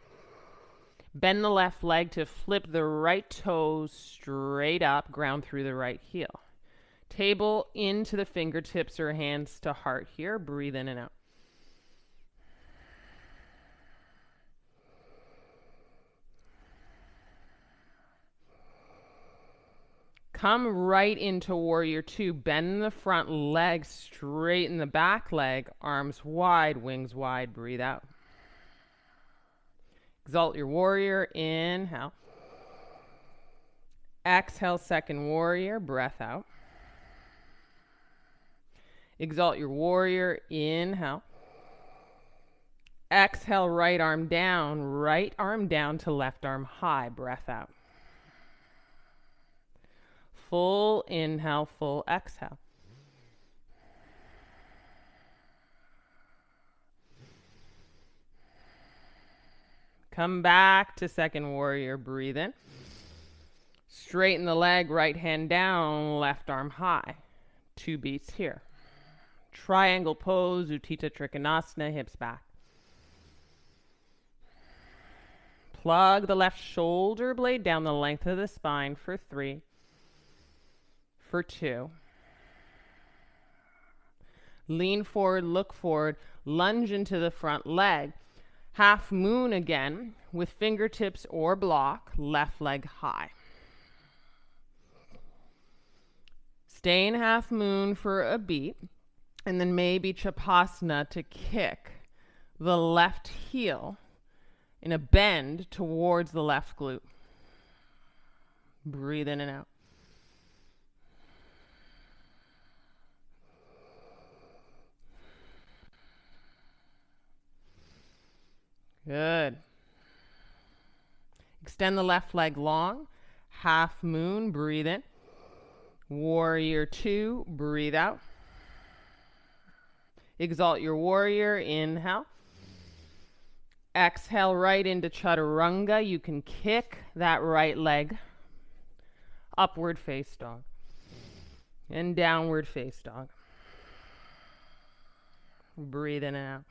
Bend the left leg to flip the right toes straight up, ground through the right heel. Table into the fingertips or hands to heart here. Breathe in and out. Come right into warrior two. Bend the front leg, straighten the back leg, arms wide, wings wide. Breathe out. Exalt your warrior. Inhale. Exhale, second warrior. Breath out. Exalt your warrior. Inhale. Exhale, right arm down to left arm high. Breath out. Full inhale, full exhale. Come back to second warrior. Breathe in. Straighten the leg, right hand down, left arm high. 2 beats here. Triangle pose, Utthita Trikonasana, hips back. Plug the left shoulder blade down the length of the spine for 3. For 2. Lean forward, look forward, lunge into the front leg. Half moon again with fingertips or block, left leg high. Stay in half moon for a beat, and then maybe Chapasana to kick the left heel in a bend towards the left glute. Breathe in and out. Good. Extend the left leg long. Half moon, breathe in. Warrior two, breathe out. Exalt your warrior, inhale. Exhale right into Chaturanga. You can kick that right leg. Upward face dog. And downward face dog. Breathe in and out.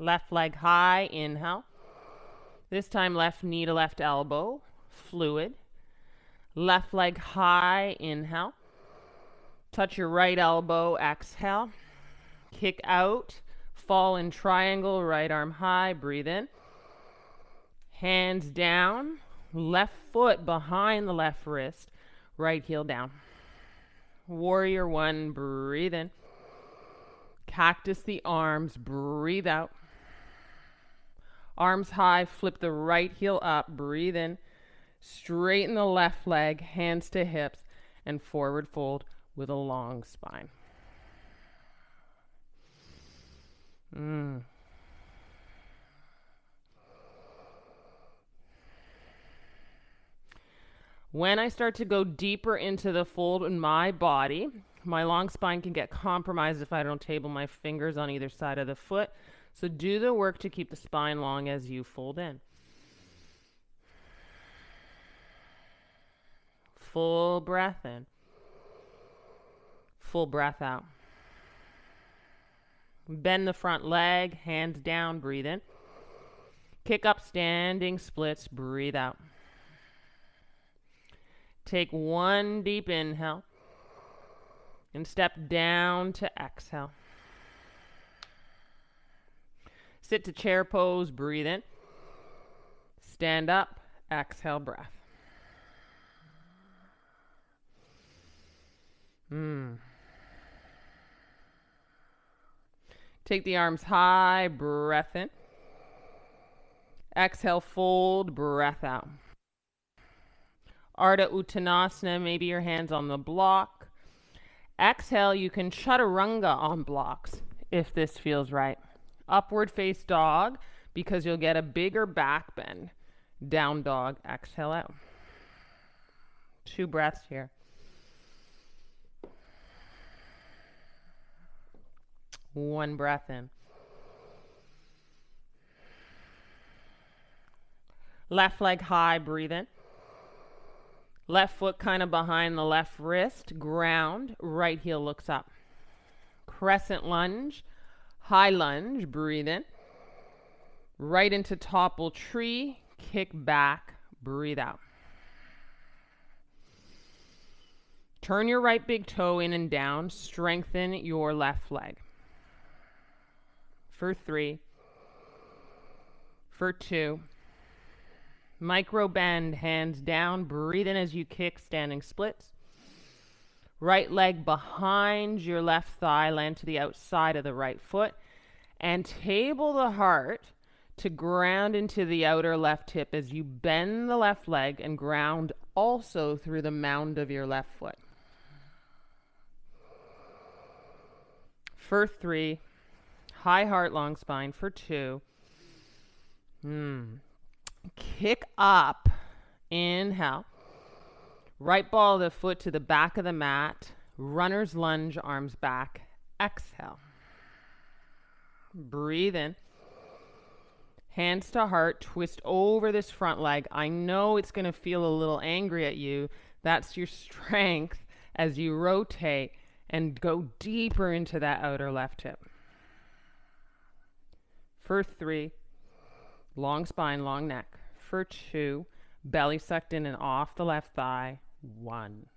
Left leg high, inhale. This time left knee to left elbow, fluid. Left leg high, inhale. Touch your right elbow, exhale. Kick out, fall in triangle, right arm high, breathe in. Hands down, left foot behind the left wrist, right heel down. Warrior one, breathe in. Cactus the arms, breathe out. Arms high, flip the right heel up, breathe in. Straighten the left leg, hands to hips, and forward fold with a long spine. When I start to go deeper into the fold in my body, my long spine can get compromised if I don't table my fingers on either side of the foot. So do the work to keep the spine long as you fold in. Full breath in. Full breath out. Bend the front leg, hands down, breathe in. Kick up, standing splits, breathe out. Take one deep inhale and step down to exhale. Sit to chair pose, breathe in. Stand up, exhale, breath. Take the arms high, breath in. Exhale, fold, breath out. Ardha Uttanasana, maybe your hands on the block. Exhale, you can Chaturanga on blocks if this feels right. Upward face dog, because you'll get a bigger back bend. Down dog, exhale out. 2 breaths here. One breath in. Left leg high, breathe in. Left foot kind of behind the left wrist, ground, right heel looks up. Crescent lunge, high lunge, breathe in. Right into topple tree, kick back, breathe out. Turn your right big toe in and down, strengthen your left leg. For 3, for 2, Micro bend, hands down. Breathe in as you kick, standing splits. Right leg behind your left thigh, land to the outside of the right foot. And table the heart to ground into the outer left hip as you bend the left leg and ground also through the mound of your left foot. For 3, high heart, long spine. For 2, kick up, inhale. Right ball of the foot to the back of the mat. Runner's lunge, arms back. Exhale. Breathe in. Hands to heart, twist over this front leg. I know it's going to feel a little angry at you. That's your strength as you rotate and go deeper into that outer left hip. For 3, long spine, long neck. For 2, belly sucked in and off the left thigh. 1.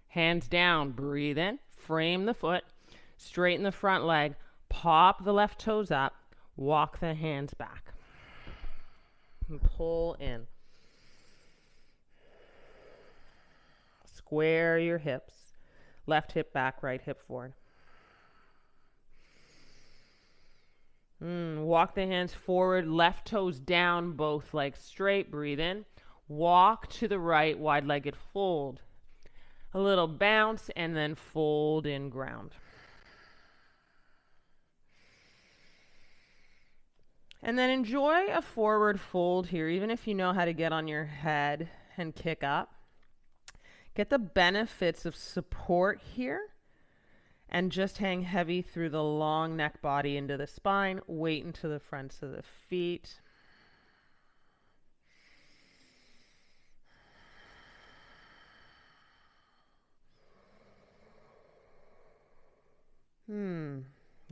Hands down, breathe in, frame the foot, straighten the front leg, pop the left toes up, walk the hands back. And pull in. Square your hips. Left hip back, right hip forward. Walk the hands forward, left toes down, both legs straight. Breathe in. Walk to the right, wide-legged fold. A little bounce and then fold in, ground. And then enjoy a forward fold here, even if you know how to get on your head and kick up. Get the benefits of support here and just hang heavy through the long neck body into the spine. Weight into the fronts of the feet.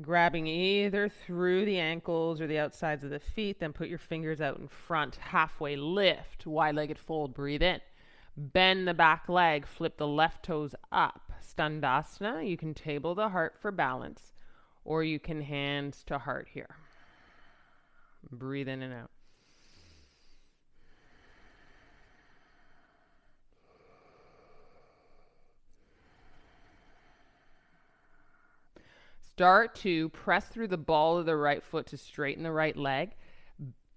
Grabbing either through the ankles or the outsides of the feet, then put your fingers out in front, halfway lift, wide-legged fold, breathe in. Bend the back leg, flip the left toes up. Standasana, you can table the heart for balance, or you can hands to heart here. Breathe in and out. Start to press through the ball of the right foot to straighten the right leg.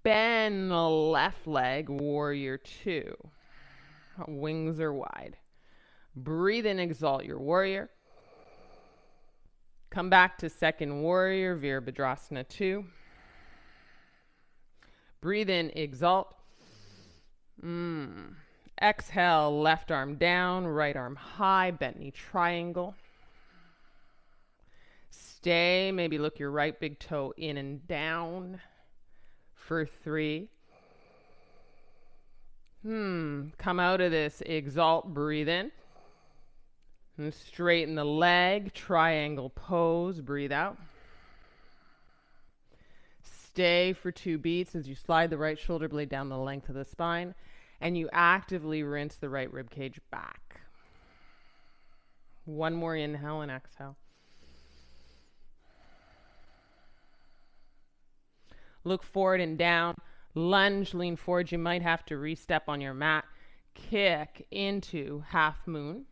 Bend the left leg, warrior 2. Wings are wide. Breathe in, exalt your warrior. Come back to second warrior, Virabhadrasana 2. Breathe in, exalt. Exhale, left arm down, right arm high, bent knee triangle. Stay, maybe look your right big toe in and down. For 3. Come out of this, exalt, breathe in. And straighten the leg, triangle pose, breathe out. Stay for 2 beats as you slide the right shoulder blade down the length of the spine and you actively rinse the right rib cage back. 1 more inhale and exhale. Look forward and down. Lunge, lean forward. You might have to re-step on your mat. Kick into half moon.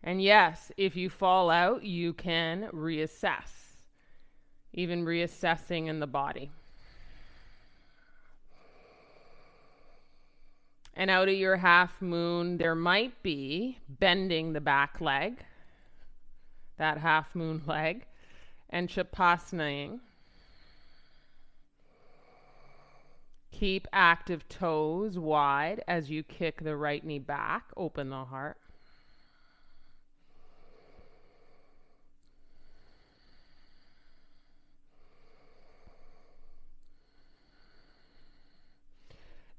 And yes, if you fall out, you can reassess. Even reassessing in the body. And out of your half moon, there might be bending the back leg. That half moon leg. And Shavasana. Keep active toes wide as you kick the right knee back. Open the heart.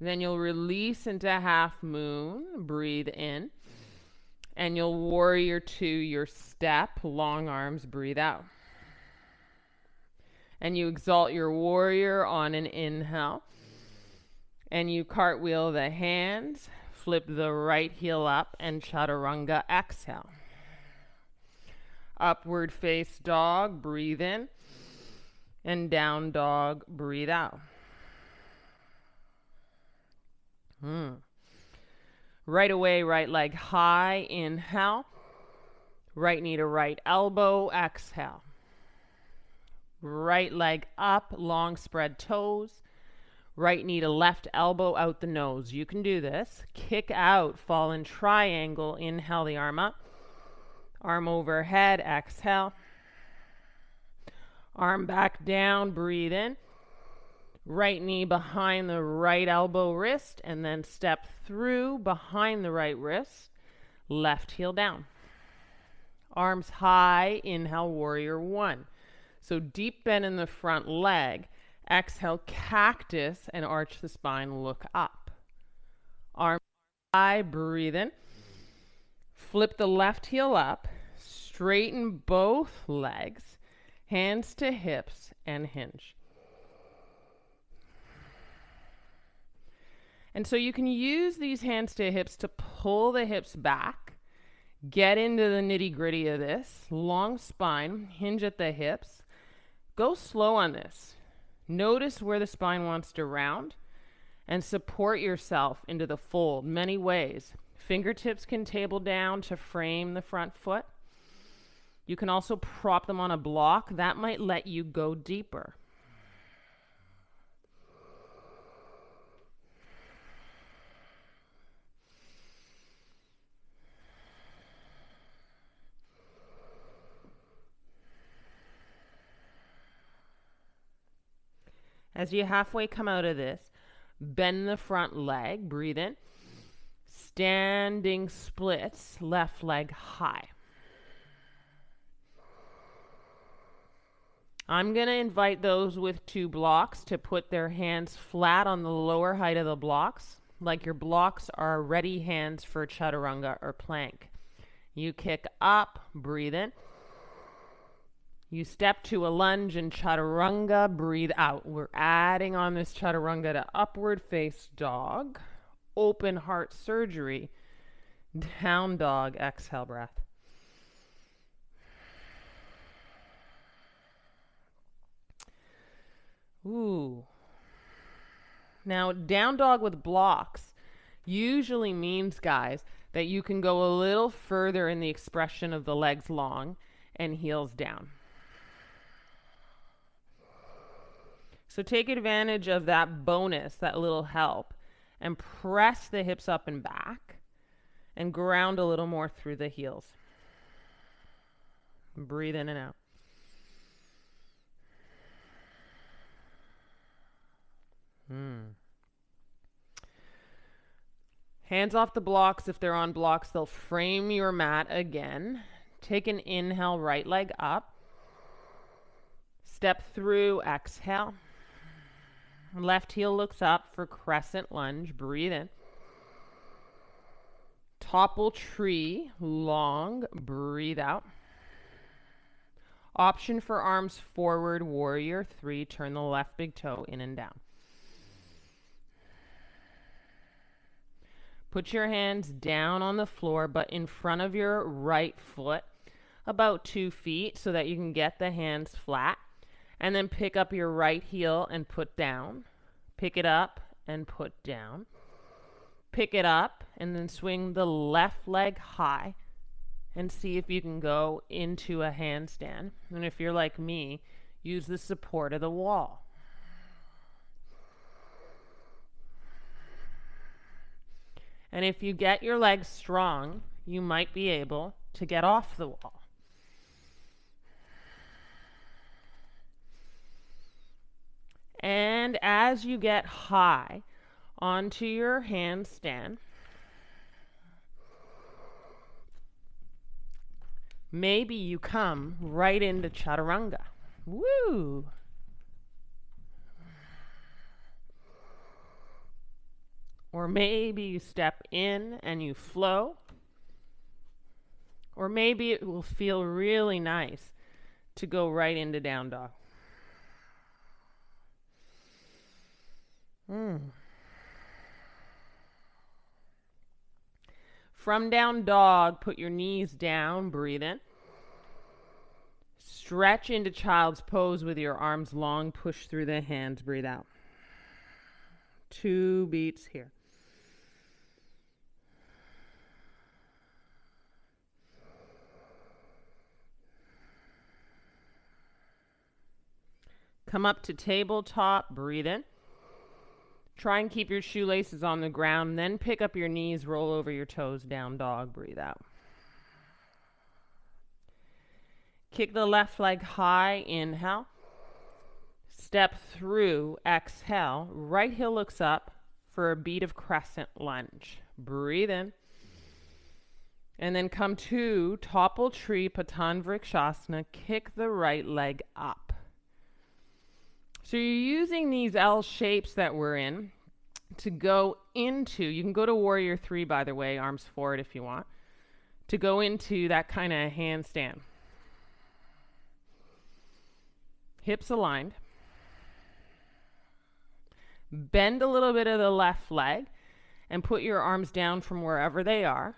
Then you'll release into half moon. Breathe in. And you'll warrior 2 your step. Long arms. Breathe out. And you exalt your warrior on an inhale. And you cartwheel the hands, flip the right heel up, and chaturanga, exhale. Upward face dog, breathe in. And down dog, breathe out. Right away, right leg high, inhale. Right knee to right elbow, exhale. Right leg up, long spread toes. Right knee to left elbow, out the nose. You can do this. Kick out, fall in triangle, inhale the arm up. Arm overhead, exhale. Arm back down, breathe in. Right knee behind the right elbow wrist, and then step through behind the right wrist. Left heel down. Arms high, inhale, warrior one. So deep bend in the front leg. Exhale, cactus, and arch the spine, look up. Arms high, breathe in. Flip the left heel up. Straighten both legs. Hands to hips and hinge. And so you can use these hands to hips to pull the hips back, get into the nitty-gritty of this. Long spine, hinge at the hips. Go slow on this. Notice where the spine wants to round and support yourself into the fold many ways. Fingertips can table down to frame the front foot. You can also prop them on a block. That might let you go deeper. As you halfway come out of this, bend the front leg, breathe in. Standing splits, left leg high. I'm going to invite those with two blocks to put their hands flat on the lower height of the blocks, like your blocks are ready hands for chaturanga or plank. You kick up, breathe in. You step to a lunge in chaturanga, breathe out. We're adding on this chaturanga to upward face dog, open heart surgery, down dog, exhale breath. Ooh. Now, down dog with blocks usually means, guys, that you can go a little further in the expression of the legs long and heels down. So take advantage of that bonus, that little help, and press the hips up and back and ground a little more through the heels. Breathe in and out. Hands off the blocks. If they're on blocks, they'll frame your mat again. Take an inhale, right leg up. Step through, exhale. Left heel looks up for crescent lunge. Breathe in. Topple tree, long. Breathe out. Option for arms forward, warrior three. Turn the left big toe in and down. Put your hands down on the floor, but in front of your right foot, about 2 feet, so that you can get the hands flat. And then pick up your right heel and put down. Pick it up and put down. Pick it up and then swing the left leg high and see if you can go into a handstand. And if you're like me, use the support of the wall. And if you get your legs strong, you might be able to get off the wall. And as you get high onto your handstand, maybe you come right into chaturanga. Woo! Or maybe you step in and you flow. Or maybe it will feel really nice to go right into down dog. From down dog, put your knees down, breathe in. Stretch into child's pose with your arms long. Push through the hands. Breathe out. 2 beats here. Come up to tabletop. Breathe in. Try and keep your shoelaces on the ground. Then pick up your knees. Roll over your toes. Down dog. Breathe out. Kick the left leg high. Inhale. Step through. Exhale. Right heel looks up for a beat of crescent lunge. Breathe in. And then come to topple tree, Patan Vrikshasana. Kick the right leg up. So you're using these L shapes that we're in to go into, you can go to Warrior 3, by the way, arms forward if you want, to go into that kind of handstand. Hips aligned. Bend a little bit of the left leg and put your arms down from wherever they are.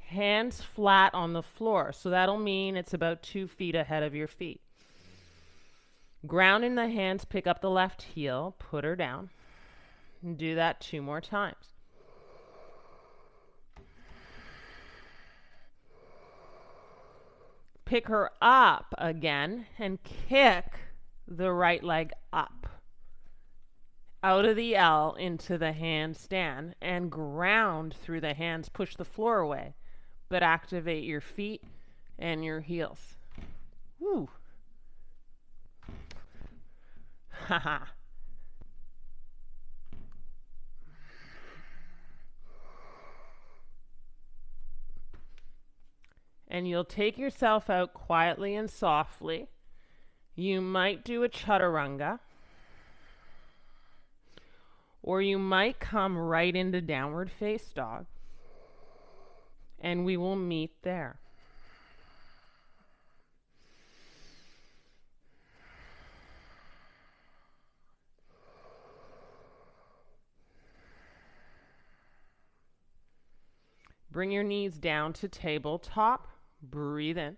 Hands flat on the floor. So that'll mean it's about 2 feet ahead of your feet. Ground in the hands, pick up the left heel, put her down. And do that 2 more times. Pick her up again and kick the right leg up. Out of the L into the handstand and ground through the hands. Push the floor away, but activate your feet and your heels. Woo. Haha. And you'll take yourself out quietly and softly. You might do a chaturanga, or you might come right into downward face dog, and we will meet there. Bring your knees down to tabletop. Breathe in.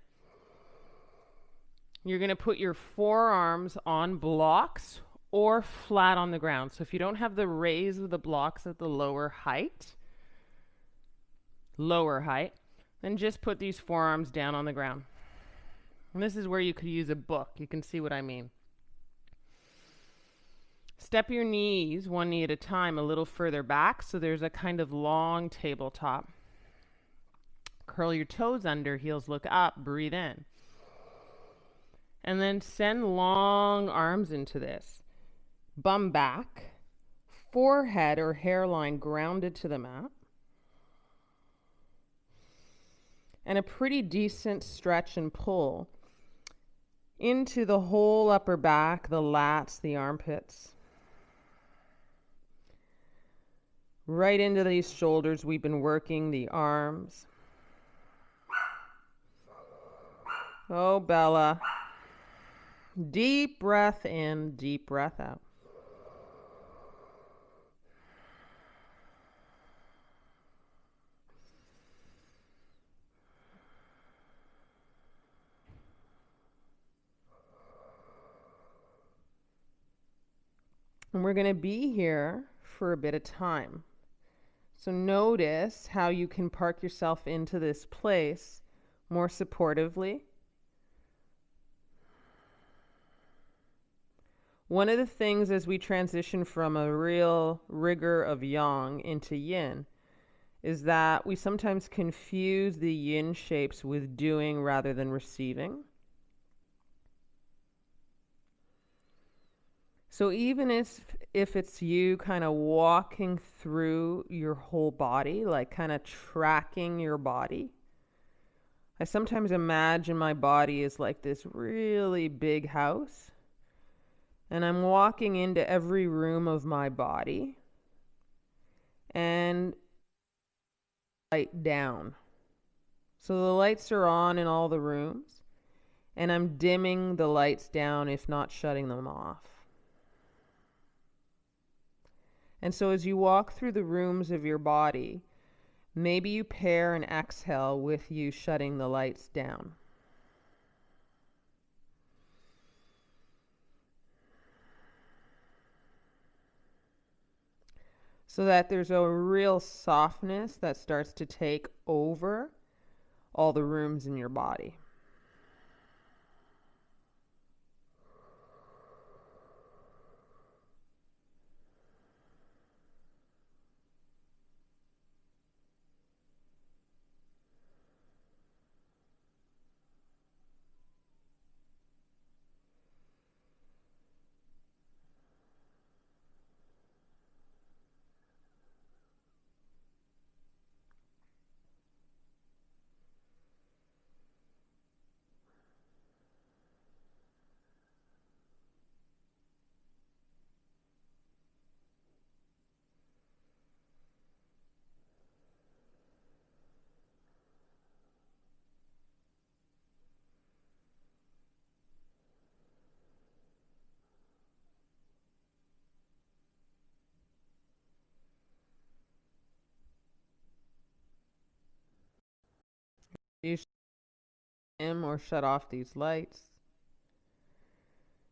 You're going to put your forearms on blocks or flat on the ground. So if you don't have the raise of the blocks at the lower height, then just put these forearms down on the ground. And this is where you could use a book. You can see what I mean. Step your knees 1 knee at a time a little further back so there's a kind of long tabletop. Curl your toes under, heels look up, breathe in. And then send long arms into this. Bum back, forehead or hairline grounded to the mat. And a pretty decent stretch and pull into the whole upper back, the lats, the armpits. Right into these shoulders, we've been working the arms. Oh, Bella. Deep breath in, deep breath out. And we're going to be here for a bit of time. So notice how you can park yourself into this place more supportively. One of the things as we transition from a real rigor of yang into yin is that we sometimes confuse the yin shapes with doing rather than receiving. So even if it's you kind of walking through your whole body, like kind of tracking your body, I sometimes imagine my body is like this really big house. And I'm walking into every room of my body and light down. So the lights are on in all the rooms and I'm dimming the lights down, if not shutting them off. And so as you walk through the rooms of your body, maybe you pair an exhale with you shutting the lights down. so that there's a real softness that starts to take over all the rooms in your body. You dim or shut off these lights.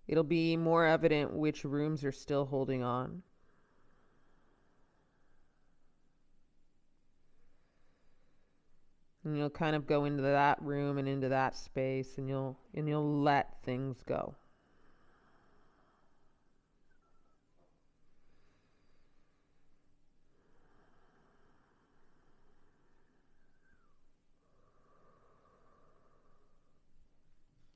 It'll be more evident which rooms are still holding on. And you'll kind of go into that room and into that space, and you'll let things go.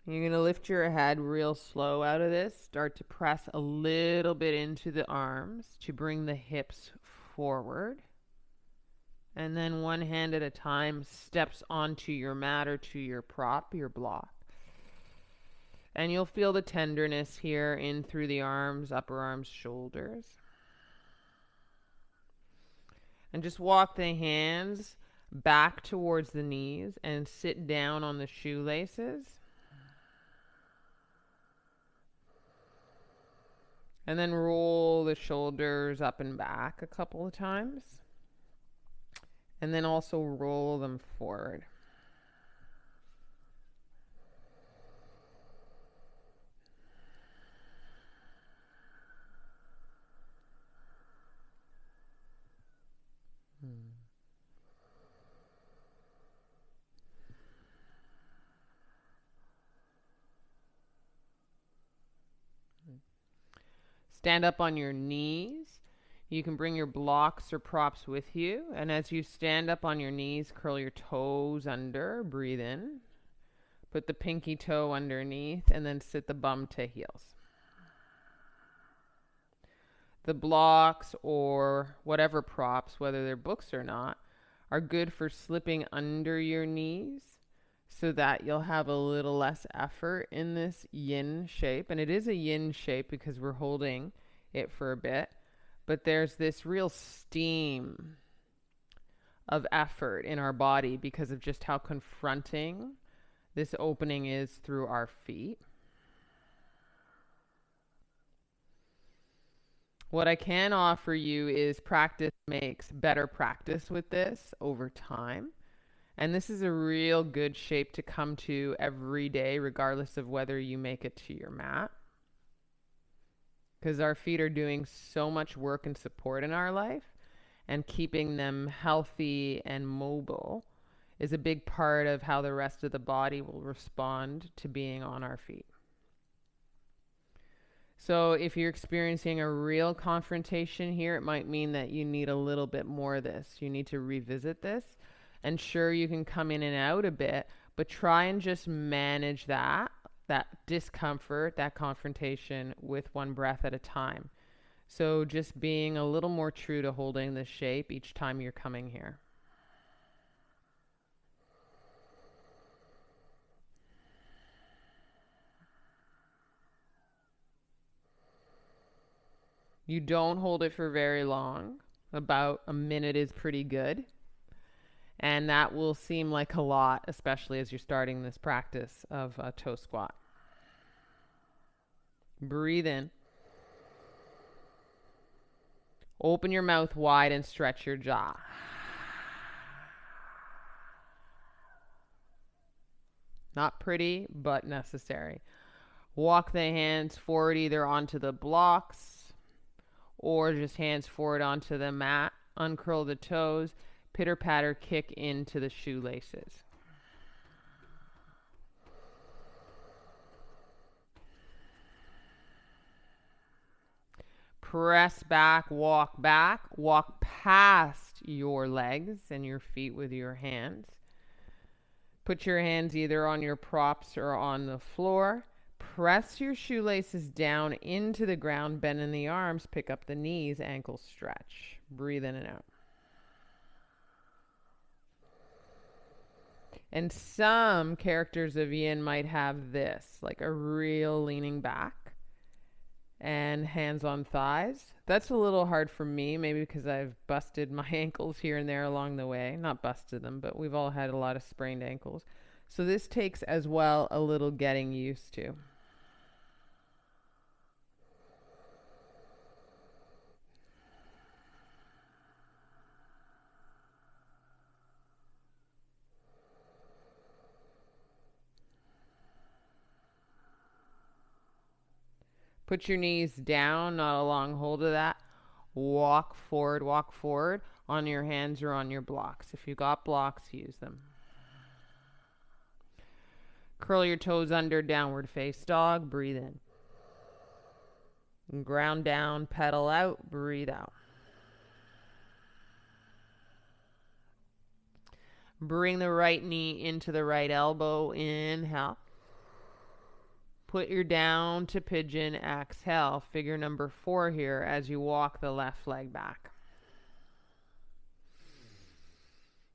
You're going to lift your head real slow out of this. Start to press a little bit into the arms to bring the hips forward. And then one hand at a time steps onto your mat or to your prop, your block. And you'll feel the tenderness here in through the arms, upper arms, shoulders. And just walk the hands back towards the knees and sit down on the shoelaces. And then roll the shoulders up and back a couple of times. And then also roll them forward. Stand up on your knees. You can bring your blocks or props with you. And as you stand up on your knees, curl your toes under. Breathe in. Put the pinky toe underneath and then sit the bum to heels. The blocks or whatever props, whether they're books or not, are good for slipping under your knees so that you'll have a little less effort in this yin shape. And it is a yin shape because we're holding it for a bit. But there's this real steam of effort in our body because of just how confronting this opening is through our feet. What I can offer you is practice makes better practice with this over time. And this is a real good shape to come to every day, regardless of whether you make it to your mat. Because our feet are doing so much work and support in our life, and keeping them healthy and mobile is a big part of how the rest of the body will respond to being on our feet. So if you're experiencing a real confrontation here, it might mean that you need a little bit more of this. You need to revisit this. And sure, you can come in and out a bit, but try and just manage that discomfort, that confrontation with one breath at a time. So just being a little more true to holding this shape each time you're coming here. You don't hold it for very long. About a minute is pretty good. And that will seem like a lot, especially as you're starting this practice of a toe squat. Breathe in. Open your mouth wide and stretch your jaw. Not pretty, but necessary. Walk the hands forward either onto the blocks or just hands forward onto the mat. Uncurl the toes, pitter patter kick into the shoelaces. Press back, walk past your legs and your feet with your hands. Put your hands either on your props or on the floor. Press your shoelaces down into the ground, bend in the arms, pick up the knees, ankles stretch. Breathe in and out. And some characters of yin might have this, like a real leaning back and hands on thighs. That's a little hard for me, maybe because I've busted my ankles here and there along the way. Not busted them, but we've all had a lot of sprained ankles. So this takes as well a little getting used to. Put your knees down, not a long hold of that. Walk forward on your hands or on your blocks. If you've got blocks, use them. Curl your toes under, downward face dog. Breathe in. Ground down, pedal out, breathe out. Bring the right knee into the right elbow. Inhale. Put your down to pigeon, exhale. Figure number 4 here as you walk the left leg back.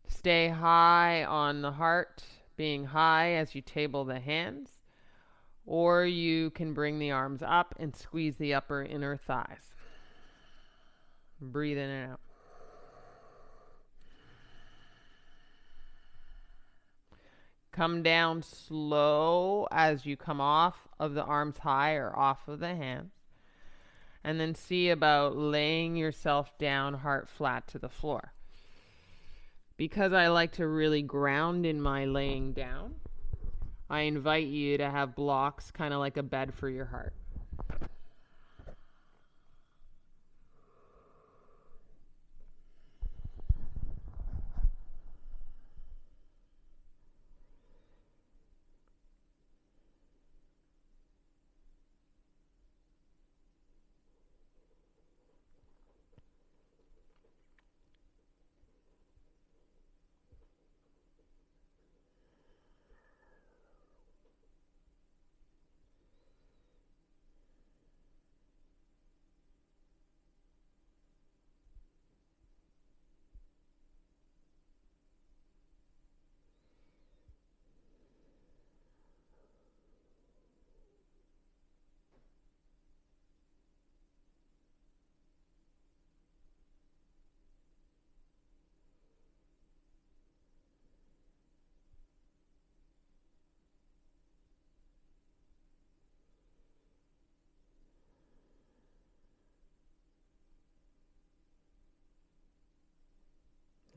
Stay high on the heart, being high as you table the hands. Or you can bring the arms up and squeeze the upper inner thighs. Breathe in and out. Come down slow as you come off of the arms high or off of the hands. And then see about laying yourself down, heart flat to the floor. Because I like to really ground in my laying down, I invite you to have blocks, kind of like a bed for your heart.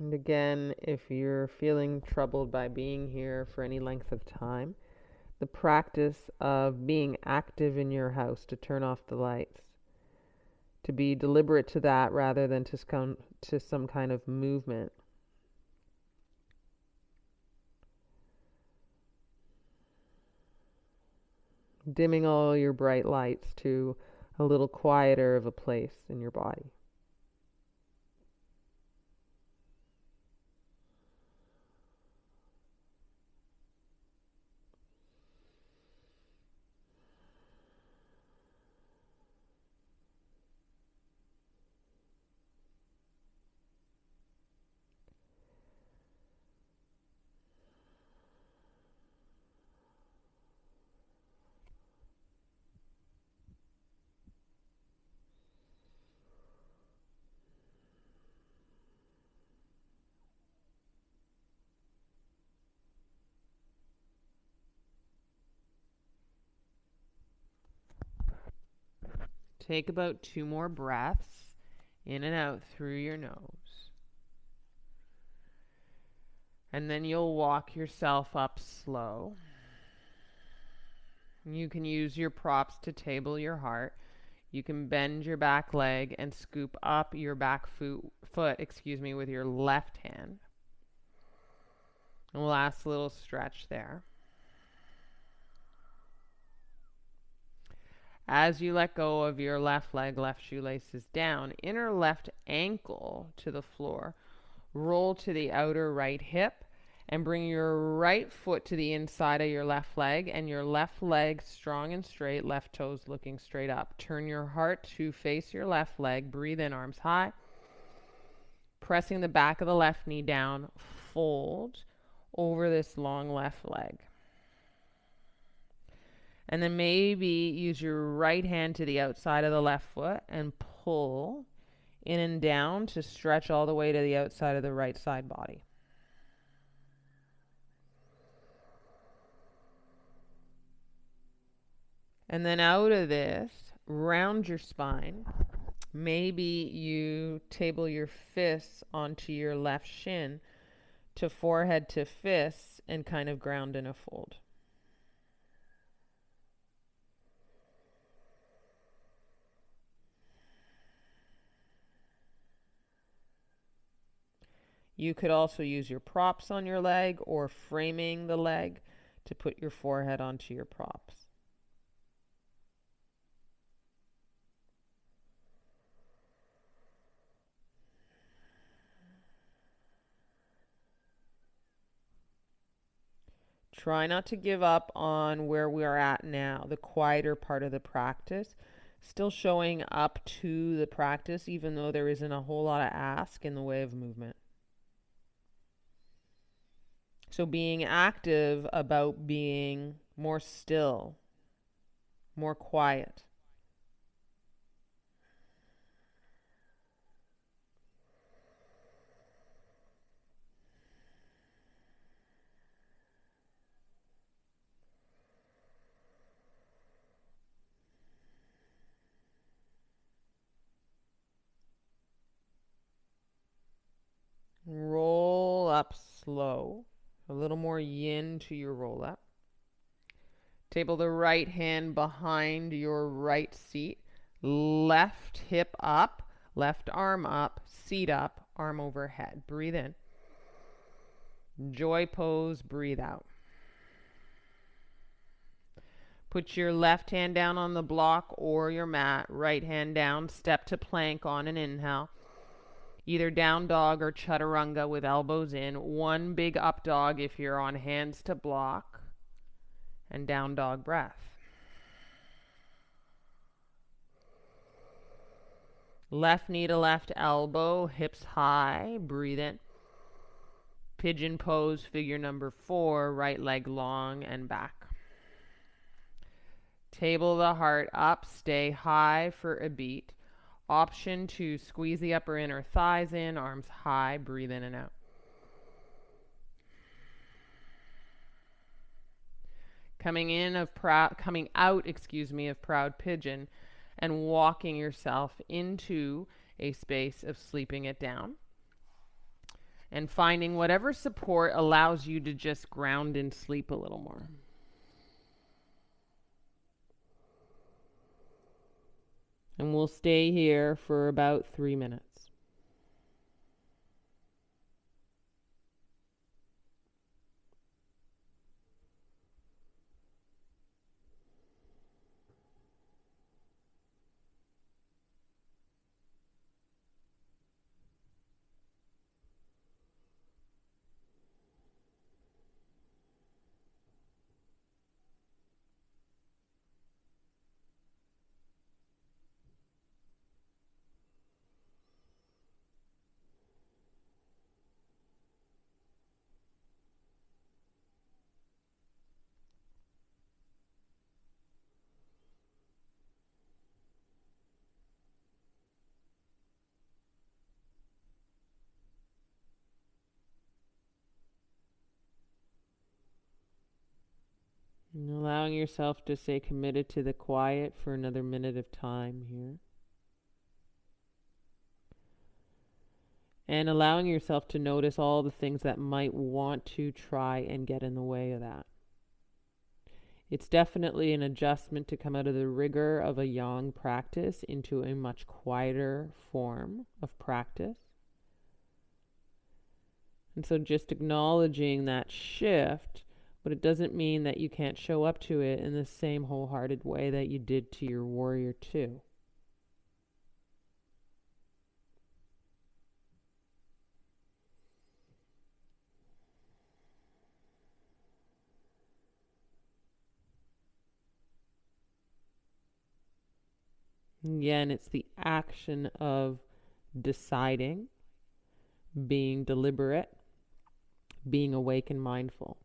And again, if you're feeling troubled by being here for any length of time, the practice of being active in your house to turn off the lights, to be deliberate to that rather than to come to some kind of movement. Dimming all your bright lights to a little quieter of a place in your body. Take about 2 more breaths in and out through your nose. And then you'll walk yourself up slow. You can use your props to table your heart. You can bend your back leg and scoop up your back foot, with your left hand. And last little stretch there. As you let go of your left leg, left shoelace is down, inner left ankle to the floor. Roll to the outer right hip and bring your right foot to the inside of your left leg and your left leg strong and straight, left toes looking straight up. Turn your heart to face your left leg. Breathe in, arms high. Pressing the back of the left knee down, fold over this long left leg. And then maybe use your right hand to the outside of the left foot and pull in and down to stretch all the way to the outside of the right side body. And then out of this, round your spine. Maybe you table your fists onto your left shin to forehead to fists and kind of ground in a fold. You could also use your props on your leg or framing the leg to put your forehead onto your props. Try not to give up on where we are at now, the quieter part of the practice. Still showing up to the practice, even though there isn't a whole lot of ask in the way of movement. So being active about being more still, more quiet. Roll up slow. A little more yin to your roll up. Table the right hand behind your right seat. Left hip up, left arm up, seat up, arm overhead. Breathe in. Joy pose, breathe out. Put your left hand down on the block or your mat. Right hand down, step to plank on an inhale. Either down dog or chaturanga with elbows in. One big up dog if you're on hands to block. And down dog breath. Left knee to left elbow, hips high. Breathe in. Pigeon pose, figure number 4, right leg long and back. Table the heart up, stay high for a beat. Option to squeeze the upper inner thighs in, arms high, breathe in and out. Coming out of proud pigeon and walking yourself into a space of sleeping it down. And finding whatever support allows you to just ground and sleep a little more. And we'll stay here for about 3 minutes. And allowing yourself to stay committed to the quiet for another minute of time here. And allowing yourself to notice all the things that might want to try and get in the way of that. It's definitely an adjustment to come out of the rigor of a yang practice into a much quieter form of practice. And so just acknowledging that shift, but it doesn't mean that you can't show up to it in the same wholehearted way that you did to your warrior two. Again, it's the action of deciding, being deliberate, being awake and mindful.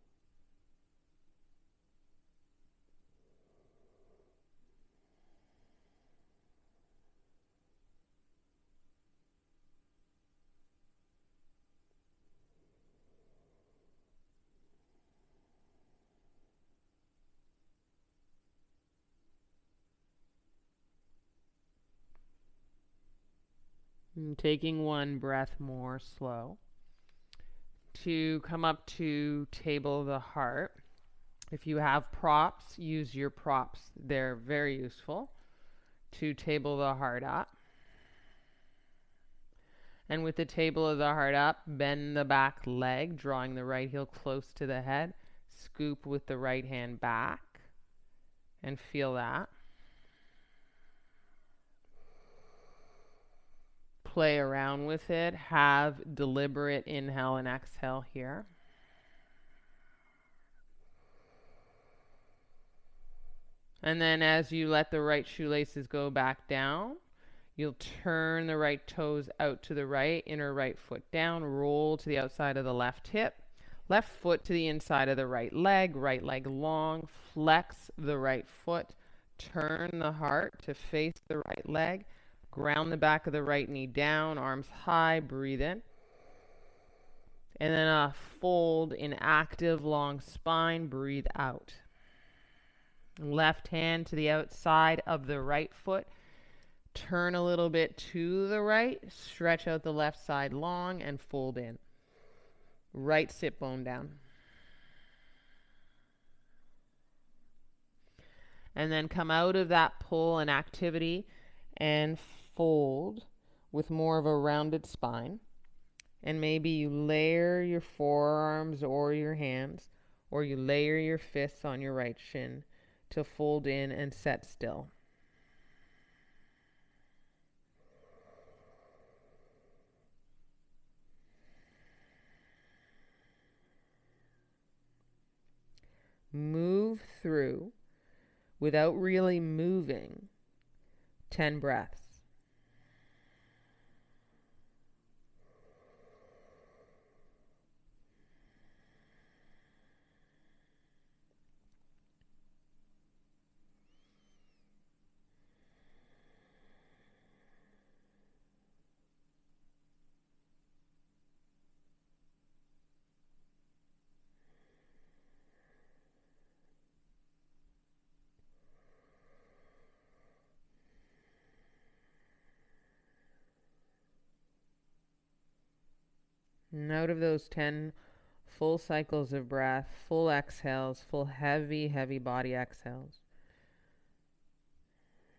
And taking one breath more slow. To come up to table the heart. If you have props, use your props. They're very useful to table the heart up. And with the table of the heart up, bend the back leg, drawing the right heel close to the head. Scoop with the right hand back and feel that. Play around with it. Have deliberate inhale and exhale here. And then as you let the right shoelaces go back down, you'll turn the right toes out to the right, inner right foot down, roll to the outside of the left hip, left foot to the inside of the right leg long, flex the right foot, turn the heart to face the right leg, ground the back of the right knee down, arms high, breathe in. And then a fold in active long spine, breathe out. Left hand to the outside of the right foot. Turn a little bit to the right, stretch out the left side long and fold in. Right sit bone down. And then come out of that pull and activity and fold with more of a rounded spine. And maybe you layer your forearms or your hands, or you layer your fists on your right shin to fold in and set still. Move through without really moving 10 breaths. And out of those 10 full cycles of breath, full exhales, full heavy, heavy body exhales.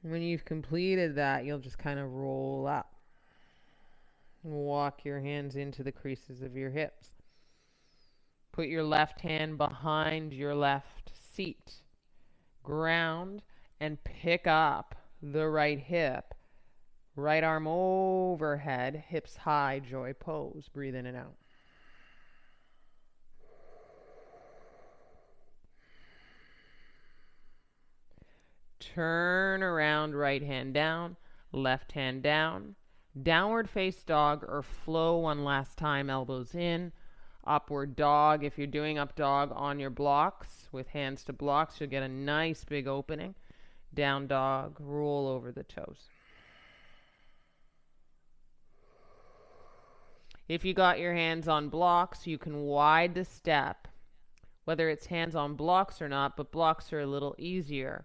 When you've completed that, you'll just kind of roll up. Walk your hands into the creases of your hips. Put your left hand behind your left seat. Ground and pick up the right hip. Right arm overhead, hips high, joy pose. Breathe in and out. Turn around, right hand down, left hand down. Downward face dog or flow one last time, elbows in. Upward dog. If you're doing up dog on your blocks with hands to blocks, you'll get a nice big opening. Down dog, roll over the toes. If you got your hands on blocks, you can wide the step, whether it's hands on blocks or not, but blocks are a little easier.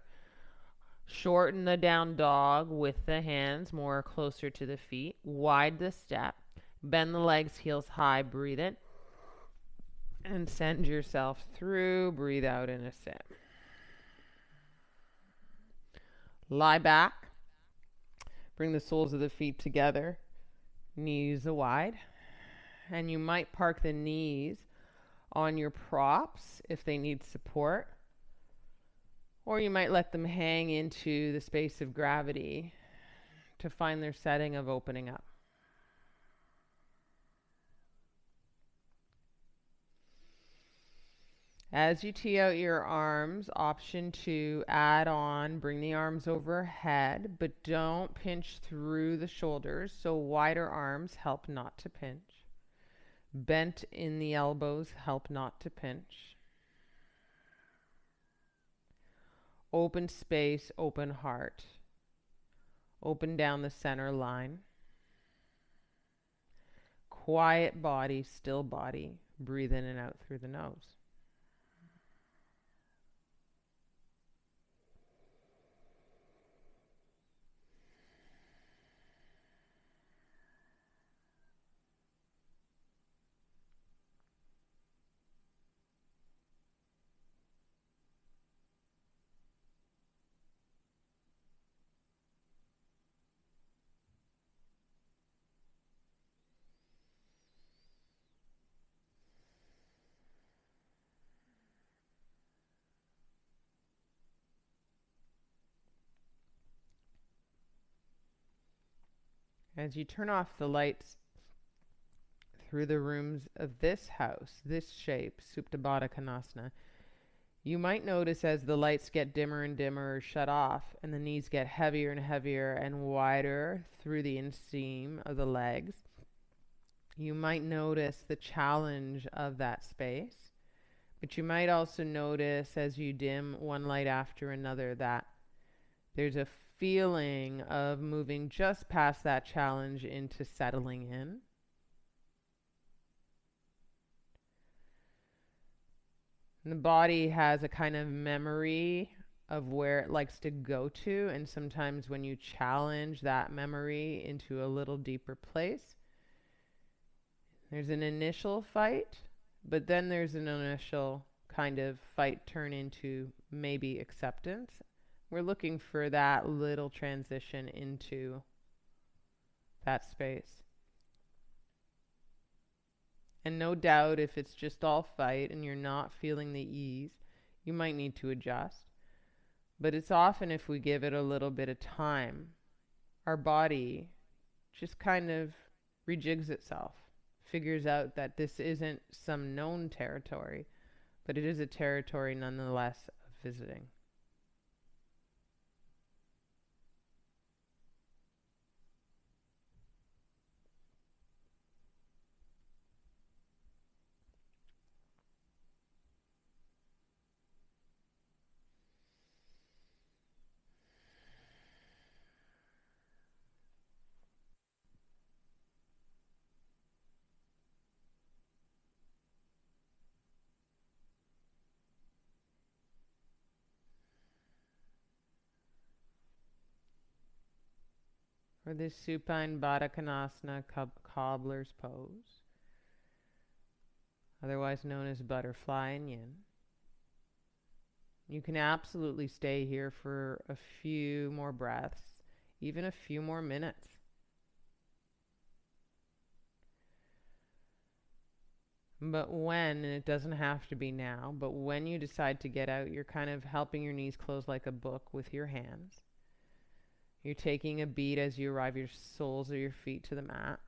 Shorten the down dog with the hands more closer to the feet. Wide the step. Bend the legs, heels high, breathe in. And send yourself through, breathe out in a sit. Lie back. Bring the soles of the feet together. Knees wide. And you might park the knees on your props if they need support. Or you might let them hang into the space of gravity to find their setting of opening up. As you tee out your arms, option 2, add on, bring the arms overhead, but don't pinch through the shoulders, so wider arms help not to pinch. Bent in the elbows help not to pinch. Open space, open heart. Open down the center line. Quiet body, still body. Breathe in and out through the nose. As you turn off the lights through the rooms of this house, this shape, Supta Baddha Konasana, you might notice as the lights get dimmer and dimmer or shut off, and the knees get heavier and heavier and wider through the inseam of the legs, you might notice the challenge of that space. But you might also notice as you dim one light after another that there's a feeling of moving just past that challenge into settling in. And the body has a kind of memory of where it likes to go to, and sometimes when you challenge that memory into a little deeper place, there's an initial fight, but then there's an initial kind of fight turn into maybe acceptance. We're looking for that little transition into that space. And no doubt if it's just all fight and you're not feeling the ease, you might need to adjust. But it's often if we give it a little bit of time, our body just kind of rejigs itself, figures out that this isn't some known territory, but it is a territory nonetheless of visiting. For this supine Baddha Konasana, cobbler's pose, otherwise known as butterfly in yin. You can absolutely stay here for a few more breaths, even a few more minutes. But when, and it doesn't have to be now, but when you decide to get out, you're kind of helping your knees close like a book with your hands. You're taking a beat as you arrive your soles of your feet to the mat.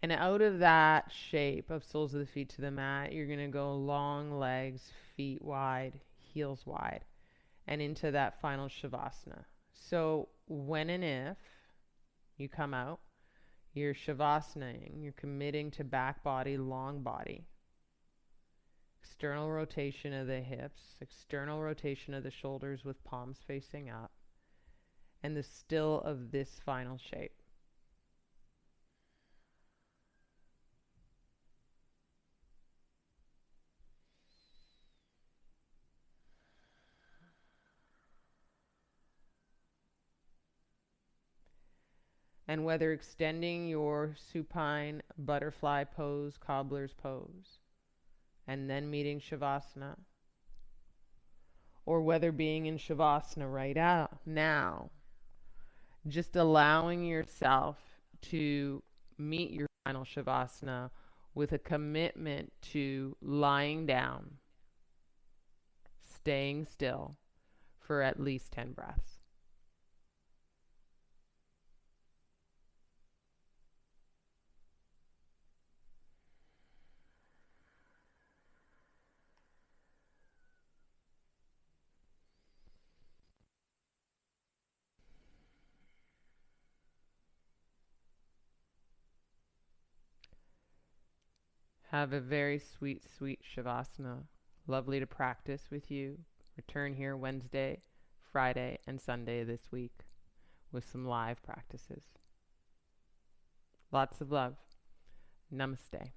And out of that shape of soles of the feet to the mat, you're going to go long legs, feet wide, heels wide, and into that final Shavasana. So when and if you come out, you're Shavasanaing, you're committing to back body, long body. External rotation of the hips, external rotation of the shoulders with palms facing up, and the still of this final shape. And whether extending your supine butterfly pose, cobbler's pose, and then meeting Shavasana, or whether being in Shavasana right out now, just allowing yourself to meet your final Shavasana with a commitment to lying down, staying still for at least 10 breaths. Have a very sweet, sweet Shavasana. Lovely to practice with you. Return here Wednesday, Friday, and Sunday this week with some live practices. Lots of love. Namaste.